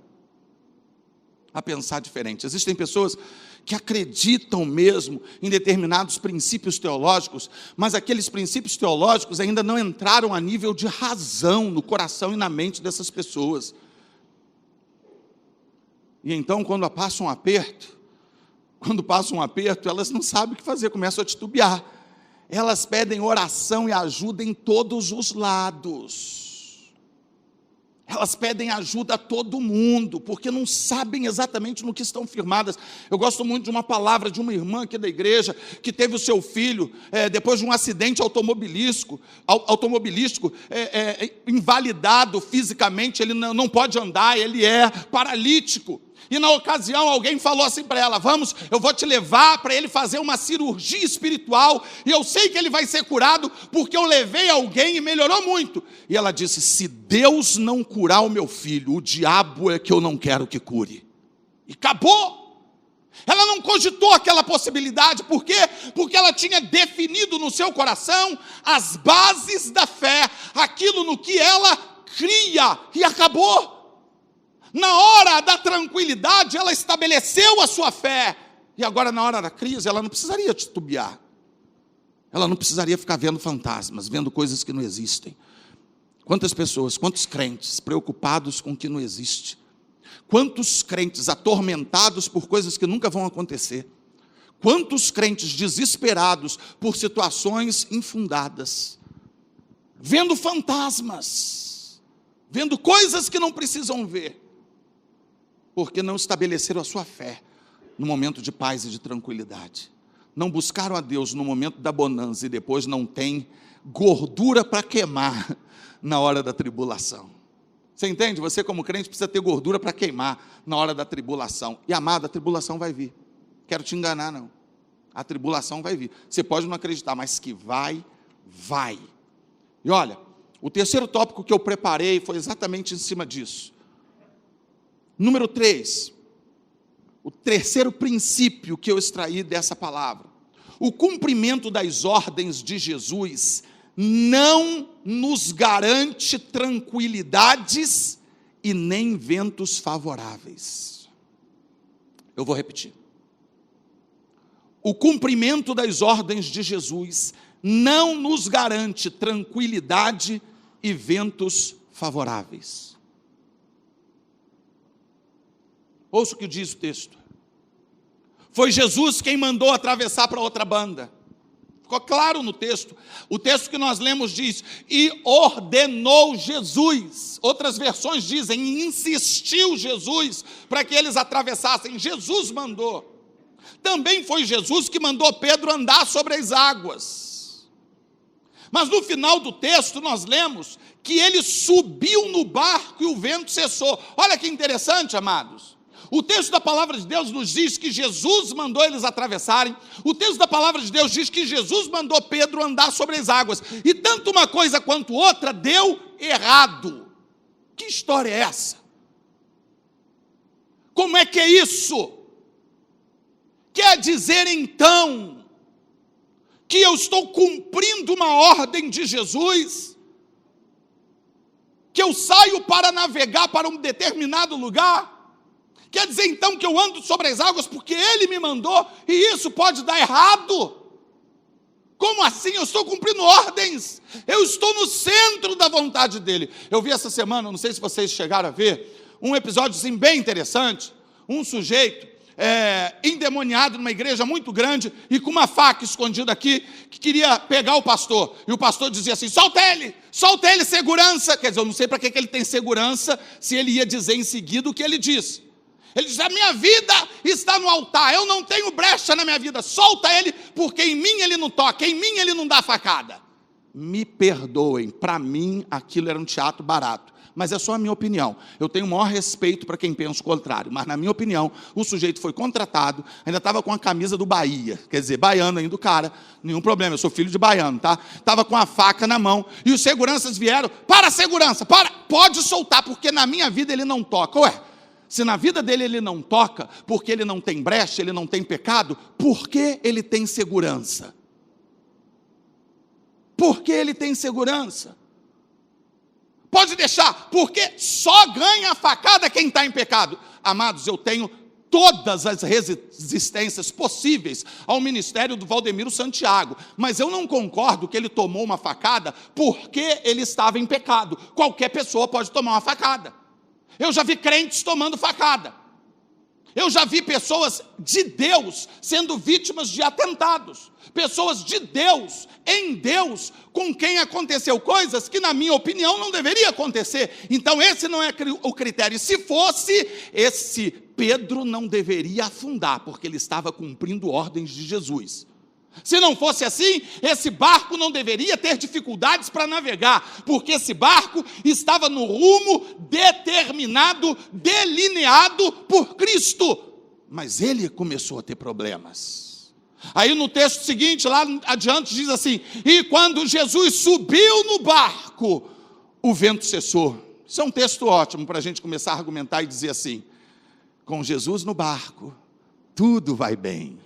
A pensar diferente. Existem pessoas que acreditam mesmo em determinados princípios teológicos, mas aqueles princípios teológicos ainda não entraram a nível de razão no coração e na mente dessas pessoas. E então, quando passam um aperto, elas não sabem o que fazer, começam a titubear. Elas pedem oração e ajuda em todos os lados. Elas pedem ajuda a todo mundo, porque não sabem exatamente no que estão firmadas. Eu gosto muito de uma palavra de uma irmã aqui da igreja, que teve o seu filho, depois de um acidente automobilístico, invalidado fisicamente, ele não pode andar, ele é paralítico. E na ocasião alguém falou assim para ela, eu vou te levar para ele fazer uma cirurgia espiritual, e eu sei que ele vai ser curado, porque eu levei alguém e melhorou muito. E ela disse, se Deus não curar o meu filho, o diabo é que eu não quero que cure. E acabou. Ela não cogitou aquela possibilidade, por quê? Porque ela tinha definido no seu coração as bases da fé, aquilo no que ela cria e acabou. Na hora da tranquilidade, ela estabeleceu a sua fé. E agora, na hora da crise, ela não precisaria titubear. Ela não precisaria ficar vendo fantasmas, vendo coisas que não existem. Quantas pessoas, quantos crentes preocupados com o que não existe. Quantos crentes atormentados por coisas que nunca vão acontecer. Quantos crentes desesperados por situações infundadas. Vendo fantasmas. Vendo coisas que não precisam ver. Porque não estabeleceram a sua fé no momento de paz e de tranquilidade. Não buscaram a Deus no momento da bonança e depois não tem gordura para queimar na hora da tribulação. Você entende? Você como crente precisa ter gordura para queimar na hora da tribulação. E amado, a tribulação vai vir. Quero te enganar não. A tribulação vai vir. Você pode não acreditar, mas que vai. E olha, o terceiro tópico que eu preparei foi exatamente em cima disso. Número 3. O terceiro princípio que eu extraí dessa palavra. O cumprimento das ordens de Jesus não nos garante tranquilidades e nem ventos favoráveis. Eu vou repetir. O cumprimento das ordens de Jesus não nos garante tranquilidade e ventos favoráveis. Ouça o que diz o texto. Foi Jesus quem mandou atravessar para outra banda. Ficou claro no texto. O texto que nós lemos diz, e ordenou Jesus. Outras versões dizem, insistiu Jesus para que eles atravessassem. Jesus mandou. Também foi Jesus que mandou Pedro andar sobre as águas. Mas no final do texto nós lemos que ele subiu no barco e o vento cessou. Olha que interessante, amados. O texto da palavra de Deus nos diz que Jesus mandou eles atravessarem. O texto da palavra de Deus diz que Jesus mandou Pedro andar sobre as águas. E tanto uma coisa quanto outra deu errado. Que história é essa? Como é que é isso? Quer dizer então que eu estou cumprindo uma ordem de Jesus? Que eu saio para navegar para um determinado lugar? Quer dizer então que eu ando sobre as águas porque Ele me mandou e isso pode dar errado? Como assim? Eu estou cumprindo ordens. Eu estou no centro da vontade dEle. Eu vi essa semana, não sei se vocês chegaram a ver, um episódio assim, bem interessante. Um sujeito endemoniado numa igreja muito grande e com uma faca escondida aqui, que queria pegar o pastor. E o pastor dizia assim, solta ele, segurança. Quer dizer, eu não sei para que ele tem segurança se ele ia dizer em seguida o que ele disse. Ele diz, a minha vida está no altar, eu não tenho brecha na minha vida, solta ele, porque em mim ele não toca, em mim ele não dá facada. Me perdoem, para mim aquilo era um teatro barato, mas é só a minha opinião. Eu tenho o maior respeito para quem pensa o contrário, mas na minha opinião, o sujeito foi contratado, ainda estava com a camisa do Bahia, quer dizer, baiano ainda o cara, nenhum problema, eu sou filho de baiano, tá? Estava com a faca na mão, e os seguranças vieram, para segurança, pode soltar, porque na minha vida ele não toca. Ué, se na vida dele ele não toca, porque ele não tem brecha, ele não tem pecado, por que ele tem segurança? Por que ele tem segurança? Pode deixar, porque só ganha a facada quem está em pecado. Amados, eu tenho todas as resistências possíveis ao ministério do Valdemiro Santiago, mas eu não concordo que ele tomou uma facada porque ele estava em pecado. Qualquer pessoa pode tomar uma facada. Eu já vi crentes tomando facada. Eu já vi pessoas de Deus sendo vítimas de atentados. Pessoas de Deus, em Deus, com quem aconteceu coisas que, na minha opinião, não deveria acontecer. Então, esse não é o critério. Se fosse, esse Pedro não deveria afundar, porque ele estava cumprindo ordens de Jesus. Se não fosse assim, esse barco não deveria ter dificuldades para navegar, porque esse barco estava no rumo determinado, delineado por Cristo. Mas ele começou a ter problemas. Aí no texto seguinte, lá adiante, diz assim, e quando Jesus subiu no barco, o vento cessou. Isso é um texto ótimo para a gente começar a argumentar e dizer assim, com Jesus no barco, tudo vai bem.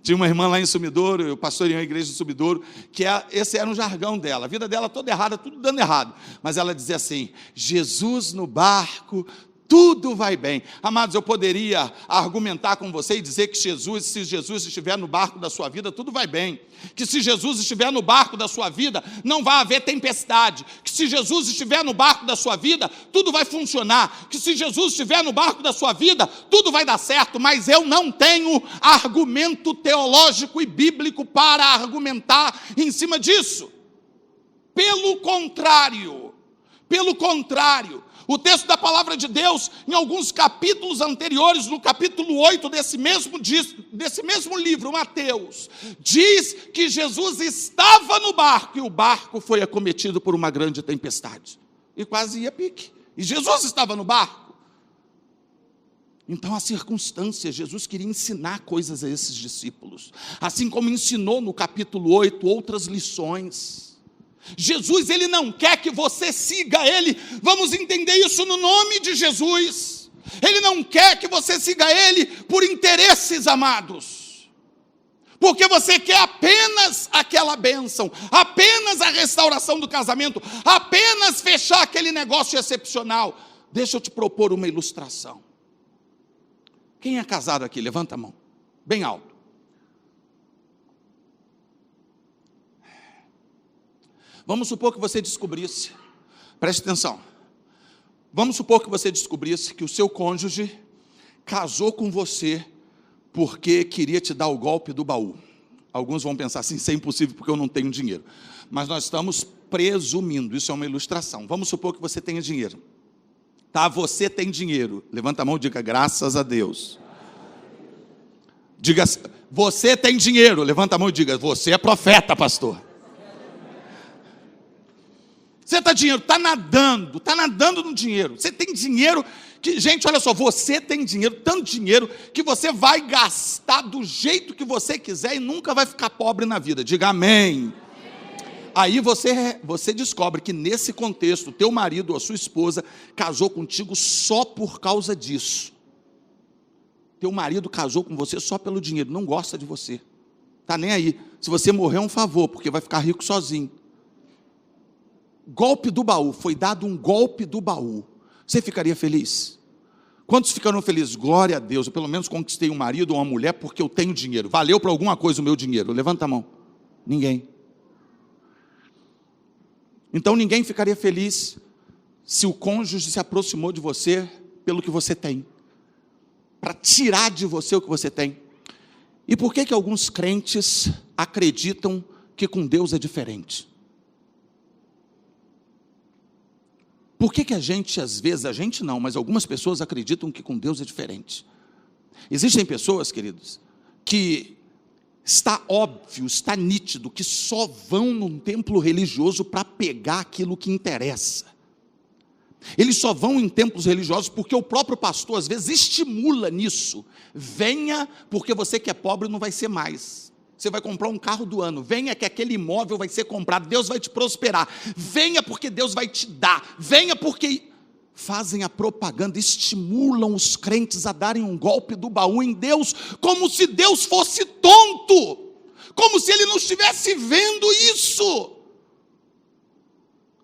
Tinha uma irmã lá em Sumidouro, eu pastoreei a igreja de Sumidouro, que esse era um jargão dela, a vida dela toda errada, tudo dando errado, mas ela dizia assim: Jesus no barco, tudo vai bem. Amados, eu poderia argumentar com você e dizer que se Jesus estiver no barco da sua vida, tudo vai bem. Que se Jesus estiver no barco da sua vida, não vai haver tempestade. Que se Jesus estiver no barco da sua vida, tudo vai funcionar. Que se Jesus estiver no barco da sua vida, tudo vai dar certo. Mas eu não tenho argumento teológico e bíblico para argumentar em cima disso. Pelo contrário, o texto da palavra de Deus, em alguns capítulos anteriores, no capítulo 8 desse mesmo livro, Mateus, diz que Jesus estava no barco, e o barco foi acometido por uma grande tempestade, e quase ia a pique, e Jesus estava no barco. Então, a circunstância, Jesus queria ensinar coisas a esses discípulos, assim como ensinou no capítulo 8 outras lições. Jesus, ele não quer que você siga ele, vamos entender isso no nome de Jesus. Ele não quer que você siga ele por interesses, amados, porque você quer apenas aquela bênção, apenas a restauração do casamento, apenas fechar aquele negócio excepcional. Deixa eu te propor uma ilustração. Quem é casado aqui? Levanta a mão, bem alto. Vamos supor que você descobrisse, preste atenção, vamos supor que você descobrisse que o seu cônjuge casou com você porque queria te dar o golpe do baú. Alguns vão pensar assim: isso é impossível porque eu não tenho dinheiro. Mas nós estamos presumindo, isso é uma ilustração. Vamos supor que você tenha dinheiro. Tá, você tem dinheiro. Levanta a mão e diga: graças a Deus. Diga: você tem dinheiro. Levanta a mão e diga: você é profeta, pastor. Você está nadando no dinheiro. Você tem dinheiro que, gente, olha só, você tem dinheiro, tanto dinheiro, que você vai gastar do jeito que você quiser e nunca vai ficar pobre na vida. Diga amém. Aí você descobre que nesse contexto, teu marido ou a sua esposa casou contigo só por causa disso. Teu marido casou com você só pelo dinheiro, não gosta de você. Está nem aí. Se você morrer é um favor, porque vai ficar rico sozinho. Golpe do baú, foi dado um golpe do baú. Você ficaria feliz? Quantos ficaram felizes? Glória a Deus, eu pelo menos conquistei um marido ou uma mulher porque eu tenho dinheiro. Valeu para alguma coisa o meu dinheiro? Levanta a mão. Ninguém. Então ninguém ficaria feliz se o cônjuge se aproximou de você pelo que você tem, para tirar de você o que você tem. E por que alguns crentes acreditam que com Deus é diferente? Por que a gente, às vezes, a gente não, mas algumas pessoas acreditam que com Deus é diferente? Existem pessoas, queridos, que está óbvio, está nítido, que só vão num templo religioso para pegar aquilo que interessa. Eles só vão em templos religiosos porque o próprio pastor, às vezes, estimula nisso. Venha, porque você que é pobre não vai ser mais. Você vai comprar um carro do ano. Venha que aquele imóvel vai ser comprado. Deus vai te prosperar. Venha porque Deus vai te dar. Venha porque... Fazem a propaganda, estimulam os crentes a darem um golpe do baú em Deus, como se Deus fosse tonto. Como se Ele não estivesse vendo isso.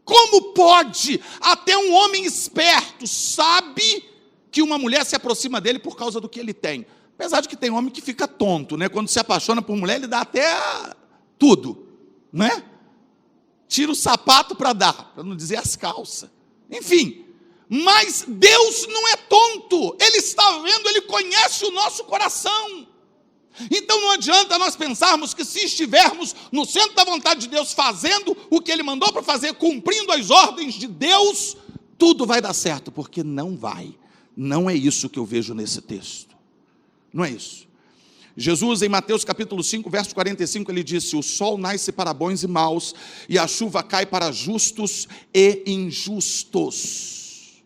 Como pode? Até um homem esperto sabe que uma mulher se aproxima dele por causa do que ele tem. Apesar de que tem homem que fica tonto, né? Quando se apaixona por mulher, ele dá até tudo, né? Tira o sapato para dar, para não dizer as calças. Enfim, mas Deus não é tonto. Ele está vendo, Ele conhece o nosso coração. Então não adianta nós pensarmos que se estivermos no centro da vontade de Deus, fazendo o que Ele mandou para fazer, cumprindo as ordens de Deus, tudo vai dar certo, porque não vai. Não é isso que eu vejo nesse texto. Não é isso. Jesus, em Mateus capítulo 5, verso 45, ele disse: o sol nasce para bons e maus, e a chuva cai para justos e injustos.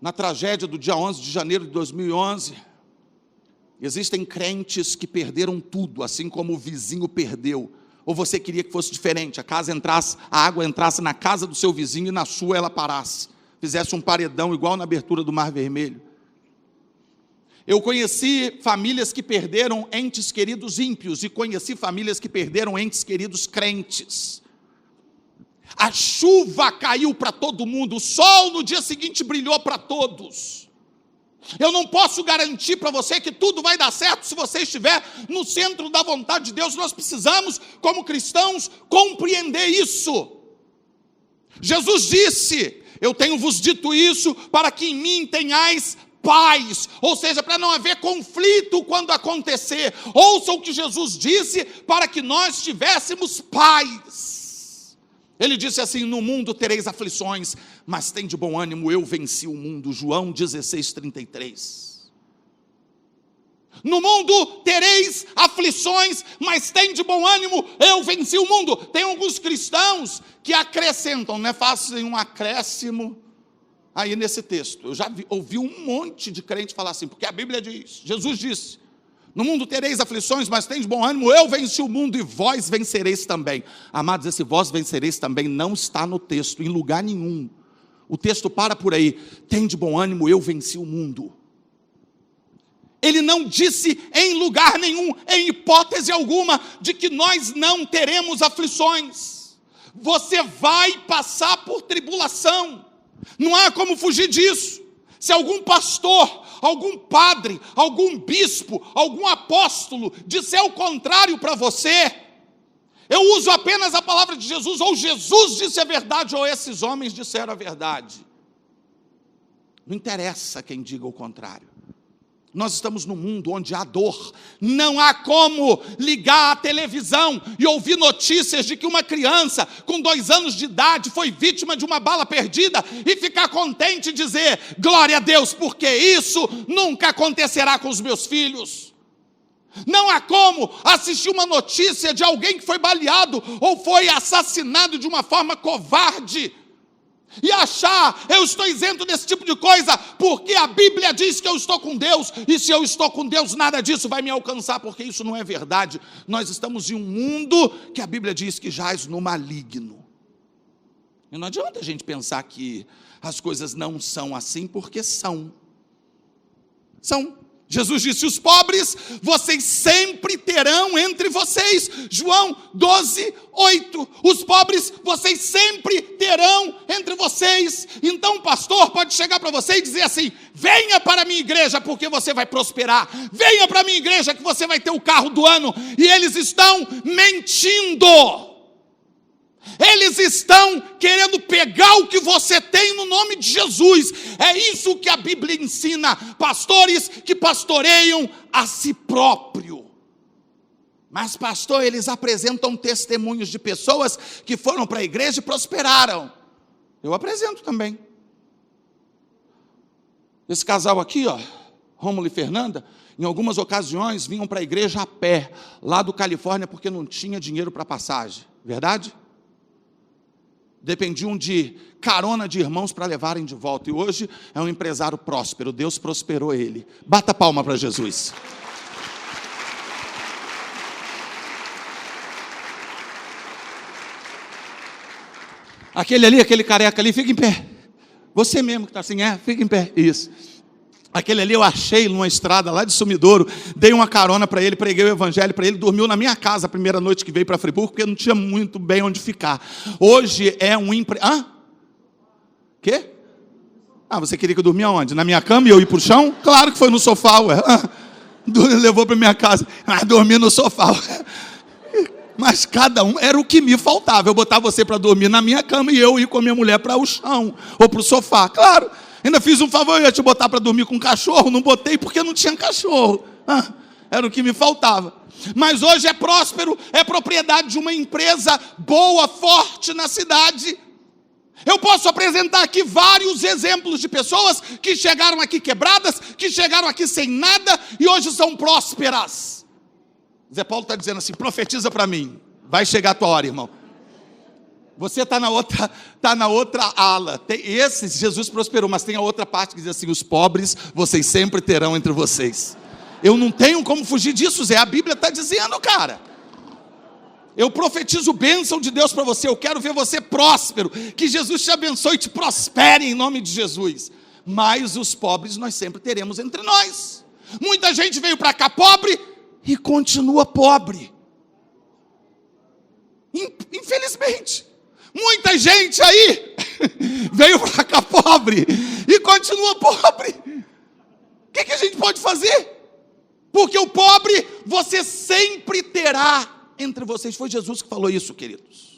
Na tragédia do dia 11 de janeiro de 2011, existem crentes que perderam tudo, assim como o vizinho perdeu. Ou você queria que fosse diferente, a água entrasse na casa do seu vizinho e na sua ela parasse, fizesse um paredão igual na abertura do Mar Vermelho. Eu conheci famílias que perderam entes queridos ímpios e conheci famílias que perderam entes queridos crentes. A chuva caiu para todo mundo, o sol no dia seguinte brilhou para todos. Eu não posso garantir para você que tudo vai dar certo se você estiver no centro da vontade de Deus. Nós precisamos, como cristãos, compreender isso. Jesus disse: eu tenho vos dito isso para que em mim tenhais paz, ou seja, para não haver conflito quando acontecer. Ouça o que Jesus disse para que nós tivéssemos paz. Ele disse assim: no mundo tereis aflições, mas tem de bom ânimo, eu venci o mundo. João 16:33. No mundo tereis aflições, mas tem de bom ânimo, eu venci o mundo. Tem alguns cristãos que acrescentam, né, fazem um acréscimo aí nesse texto. Eu já ouvi um monte de crente falar assim, porque a Bíblia diz, Jesus disse: no mundo tereis aflições, mas tem de bom ânimo, eu venci o mundo e vós vencereis também. Amados, esse vós vencereis também não está no texto, em lugar nenhum. O texto para por aí: tem de bom ânimo, eu venci o mundo. Ele não disse em lugar nenhum, em hipótese alguma, de que nós não teremos aflições. Você vai passar por tribulação, não há como fugir disso. Se algum pastor, algum padre, algum bispo, algum apóstolo disser o contrário para você, eu uso apenas a palavra de Jesus, ou Jesus disse a verdade, ou esses homens disseram a verdade. Não interessa quem diga o contrário. Nós estamos num mundo onde há dor. Não há como ligar a televisão e ouvir notícias de que uma criança com 2 anos de idade foi vítima de uma bala perdida e ficar contente e dizer: glória a Deus, porque isso nunca acontecerá com os meus filhos. Não há como assistir uma notícia de alguém que foi baleado ou foi assassinado de uma forma covarde e achar: eu estou isento desse tipo de coisa, porque a Bíblia diz que eu estou com Deus, e se eu estou com Deus, nada disso vai me alcançar, porque isso não é verdade. Nós estamos em um mundo que a Bíblia diz que jaz no maligno. E não adianta a gente pensar que as coisas não são assim, porque são. Jesus disse: os pobres vocês sempre terão entre vocês. João 12:8. Os pobres vocês sempre terão entre vocês. Então o pastor pode chegar para você e dizer assim: venha para a minha igreja porque você vai prosperar. Venha para a minha igreja que você vai ter o carro do ano. E eles estão mentindo. Eles estão querendo pegar o que você tem no nome de Jesus. É isso que a Bíblia ensina. Pastores que pastoreiam a si próprio. Mas pastor, eles apresentam testemunhos de pessoas que foram para a igreja e prosperaram. Eu apresento também. Esse casal aqui, ó, Rômulo e Fernanda, em algumas ocasiões vinham para a igreja a pé, lá do Califórnia, porque não tinha dinheiro para passagem. Verdade? Dependiam de carona de irmãos para levarem de volta. E hoje é um empresário próspero. Deus prosperou ele. Bata palma para Jesus. Aquele ali, aquele careca ali, fica em pé. Você mesmo que está assim, fica em pé. Isso. Aquele ali eu achei numa estrada lá de Sumidouro, dei uma carona para ele, preguei o evangelho para ele, dormiu na minha casa a primeira noite que veio para Friburgo, porque não tinha muito bem onde ficar. Hoje é um Quê? Você queria que eu dormia onde? Na minha cama e eu ir para o chão? Claro que foi no sofá, ué. Levou para minha casa, dormi no sofá. Mas cada um, era o que me faltava, eu botar você para dormir na minha cama e eu ir com a minha mulher para o chão, ou para o sofá, claro. Ainda fiz um favor, eu ia te botar para dormir com um cachorro, não botei porque não tinha cachorro. Era o que me faltava. Mas hoje é próspero, é propriedade de uma empresa boa, forte na cidade. Eu posso apresentar aqui vários exemplos de pessoas que chegaram aqui quebradas, que chegaram aqui sem nada e hoje são prósperas. Zé Paulo está dizendo assim: profetiza para mim, vai chegar a tua hora, irmão. Você está na outra ala. Esse Jesus prosperou, mas tem a outra parte que diz assim: os pobres vocês sempre terão entre vocês. Eu não tenho como fugir disso, Zé. A Bíblia está dizendo, cara. Eu profetizo bênção de Deus para você. Eu quero ver você próspero. Que Jesus te abençoe e te prospere em nome de Jesus. Mas os pobres nós sempre teremos entre nós. Muita gente veio para cá pobre e continua pobre. Infelizmente. Muita gente aí veio para cá pobre e continua pobre. O que a gente pode fazer? Porque o pobre você sempre terá entre vocês. Foi Jesus que falou isso, queridos.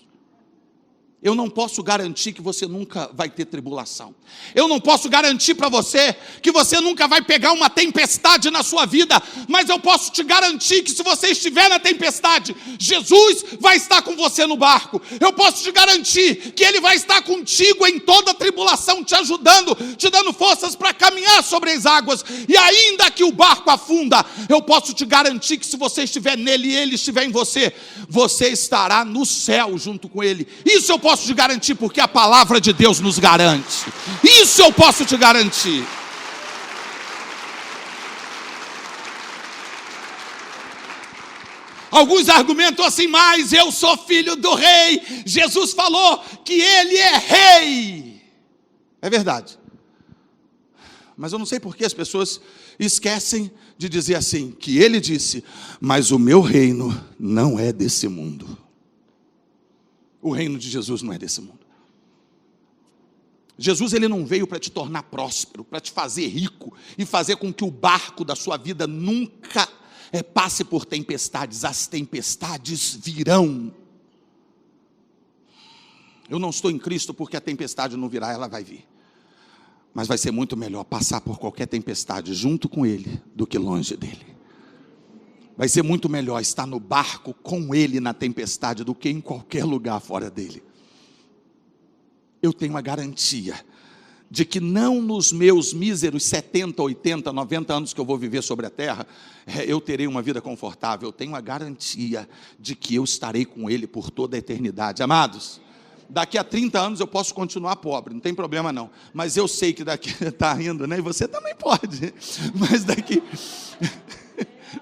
Eu não posso garantir que você nunca vai ter tribulação. Eu não posso garantir para você que você nunca vai pegar uma tempestade na sua vida. Mas eu posso te garantir que se você estiver na tempestade, Jesus vai estar com você no barco. Eu posso te garantir que Ele vai estar contigo em toda a tribulação, te ajudando, te dando forças para caminhar sobre as águas. E ainda que o barco afunda, eu posso te garantir que se você estiver nele e Ele estiver em você, você estará no céu junto com Ele. Isso eu posso te garantir, porque a palavra de Deus nos garante. Isso eu posso te garantir. Alguns argumentam assim, mas eu sou filho do rei. Jesus falou que Ele é rei. É verdade. Mas eu não sei por que as pessoas esquecem de dizer assim, que Ele disse, mas o meu reino não é desse mundo. O reino de Jesus não é desse mundo. Jesus, Ele não veio para te tornar próspero, para te fazer rico e fazer com que o barco da sua vida nunca passe por tempestades. As tempestades virão. Eu não estou em Cristo porque a tempestade não virá, ela vai vir. Mas vai ser muito melhor passar por qualquer tempestade junto com Ele do que longe dEle. Vai ser muito melhor estar no barco com Ele na tempestade do que em qualquer lugar fora dEle. Eu tenho a garantia de que não nos meus míseros 70, 80, 90 anos que eu vou viver sobre a terra, eu terei uma vida confortável. Eu tenho a garantia de que eu estarei com Ele por toda a eternidade. Amados, daqui a 30 anos eu posso continuar pobre, não tem problema não. Mas eu sei que daqui, está rindo, né? E você também pode. Mas daqui...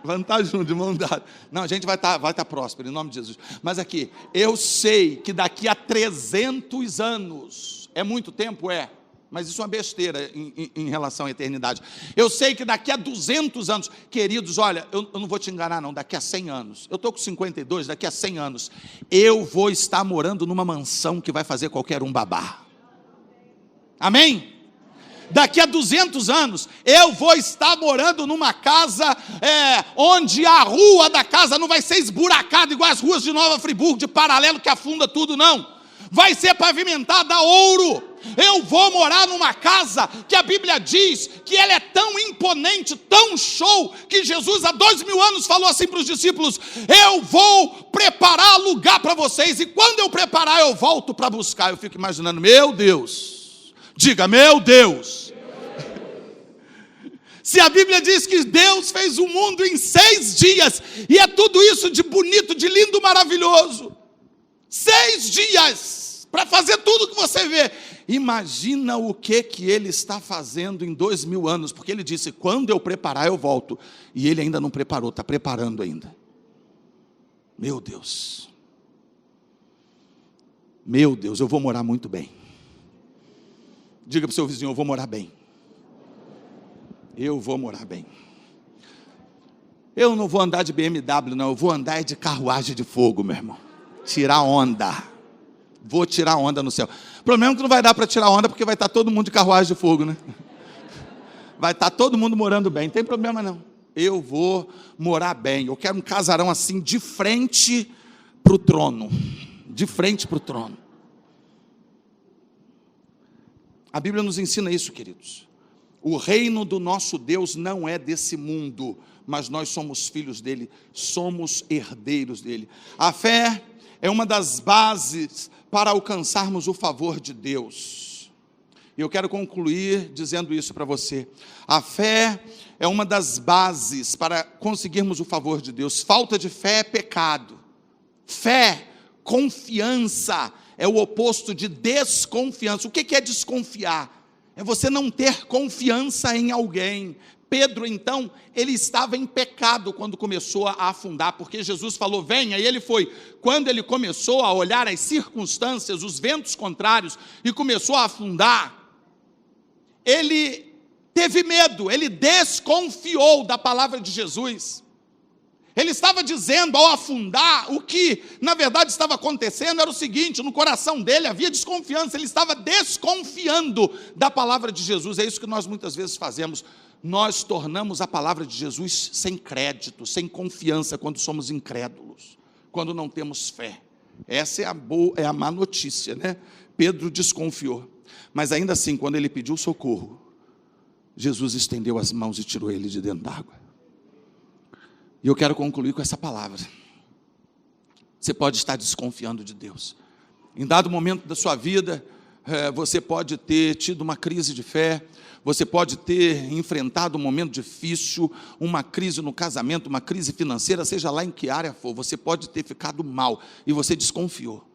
Vamos estar juntos, de mão dada. Não, a gente vai estar próspero, em nome de Jesus. Mas aqui, eu sei que daqui a 300 anos, é muito tempo? É. Mas isso é uma besteira em relação à eternidade. Eu sei que daqui a 200 anos, queridos, olha, eu não vou te enganar não, daqui a 100 anos, eu estou com 52, daqui a 100 anos, eu vou estar morando numa mansão que vai fazer qualquer um babar. Amém? Daqui a 200 anos, eu vou estar morando numa casa onde a rua da casa não vai ser esburacada igual as ruas de Nova Friburgo, de paralelo que afunda tudo, não. Vai ser pavimentada a ouro. Eu vou morar numa casa que a Bíblia diz que ela é tão imponente, tão show, que Jesus há 2000 anos falou assim para os discípulos, eu vou preparar lugar para vocês, e quando eu preparar eu volto para buscar. Eu fico imaginando, meu Deus, diga, meu Deus. Se a Bíblia diz que Deus fez o mundo em 6 dias, e é tudo isso de bonito, de lindo, maravilhoso, 6 dias, para fazer tudo que você vê, imagina o que Ele está fazendo em 2000 anos, porque Ele disse, quando eu preparar eu volto, e Ele ainda não preparou, está preparando ainda. Meu Deus, eu vou morar muito bem. Diga para o seu vizinho, eu vou morar bem. Eu vou morar bem. Eu não vou andar de BMW, não. Eu vou andar de carruagem de fogo, meu irmão. Tirar onda. Vou tirar onda no céu. O problema é que não vai dar para tirar onda, porque vai estar todo mundo de carruagem de fogo, né? Vai estar todo mundo morando bem. Não tem problema, não. Eu vou morar bem. Eu quero um casarão assim, de frente para o trono. De frente para o trono. A Bíblia nos ensina isso, queridos. O reino do nosso Deus não é desse mundo, mas nós somos filhos dele, somos herdeiros dele. A fé é uma das bases para alcançarmos o favor de Deus. E eu quero concluir dizendo isso para você. A fé é uma das bases para conseguirmos o favor de Deus. Falta de fé é pecado. Fé, confiança, é o oposto de desconfiança. O que é desconfiar? É você não ter confiança em alguém. Pedro, então, ele estava em pecado quando começou a afundar, porque Jesus falou, venha, e ele foi. Quando ele começou a olhar as circunstâncias, os ventos contrários, e começou a afundar, ele teve medo, ele desconfiou da palavra de Jesus. Ele estava dizendo, ao afundar, o que na verdade estava acontecendo era o seguinte: no coração dele havia desconfiança, ele estava desconfiando da palavra de Jesus. É isso que nós muitas vezes fazemos, nós tornamos a palavra de Jesus sem crédito, sem confiança, quando somos incrédulos, quando não temos fé. Essa é a má notícia, né? Pedro desconfiou, mas ainda assim, quando ele pediu socorro, Jesus estendeu as mãos e tirou ele de dentro d'água. E eu quero concluir com essa palavra. Você pode estar desconfiando de Deus. Em dado momento da sua vida, você pode ter tido uma crise de fé, você pode ter enfrentado um momento difícil, uma crise no casamento, uma crise financeira, seja lá em que área for, você pode ter ficado mal e você desconfiou.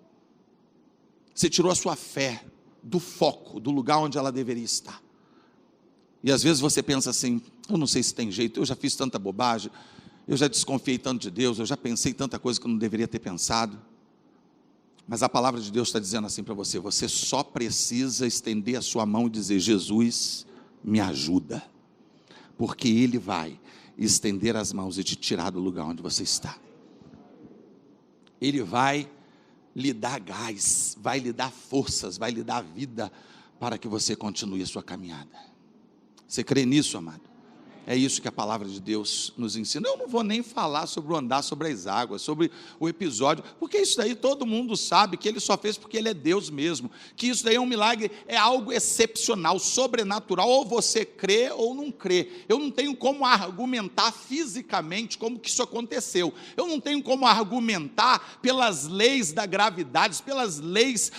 Você tirou a sua fé do foco, do lugar onde ela deveria estar. E às vezes você pensa assim: eu não sei se tem jeito, eu já fiz tanta bobagem, eu já desconfiei tanto de Deus, eu já pensei tanta coisa que eu não deveria ter pensado. Mas a palavra de Deus está dizendo assim para você: você só precisa estender a sua mão e dizer: Jesus, me ajuda, porque Ele vai estender as mãos e te tirar do lugar onde você está. Ele vai lhe dar gás, vai lhe dar forças, vai lhe dar vida, para que você continue a sua caminhada. Você crê nisso, amado? É isso que a palavra de Deus nos ensina. Eu não vou nem falar sobre o andar sobre as águas, sobre o episódio, porque isso daí todo mundo sabe que ele só fez porque ele é Deus mesmo, que isso daí é um milagre, é algo excepcional, sobrenatural, ou você crê ou não crê. Eu não tenho como argumentar fisicamente como que isso aconteceu, eu não tenho como argumentar pelas leis da gravidade, pelas leis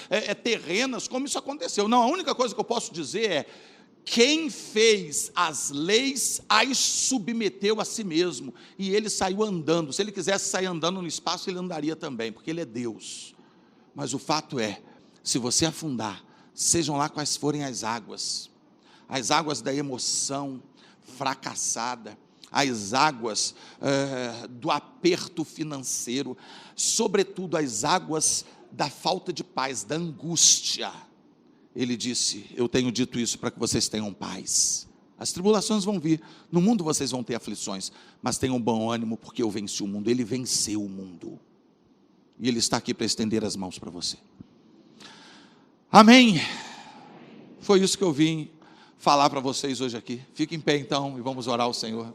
terrenas, como isso aconteceu. Não, a única coisa que eu posso dizer é: quem fez as leis as submeteu a si mesmo, e ele saiu andando. Se ele quisesse sair andando no espaço, ele andaria também, porque ele é Deus. Mas o fato é, se você afundar, sejam lá quais forem as águas da emoção fracassada, as águas do aperto financeiro, sobretudo as águas da falta de paz, da angústia, ele disse: eu tenho dito isso para que vocês tenham paz. As tribulações vão vir, no mundo vocês vão ter aflições, mas tenham bom ânimo, porque eu venci o mundo. Ele venceu o mundo, e Ele está aqui para estender as mãos para você. Amém? Foi isso que eu vim falar para vocês hoje aqui. Fique em pé então, e vamos orar ao Senhor.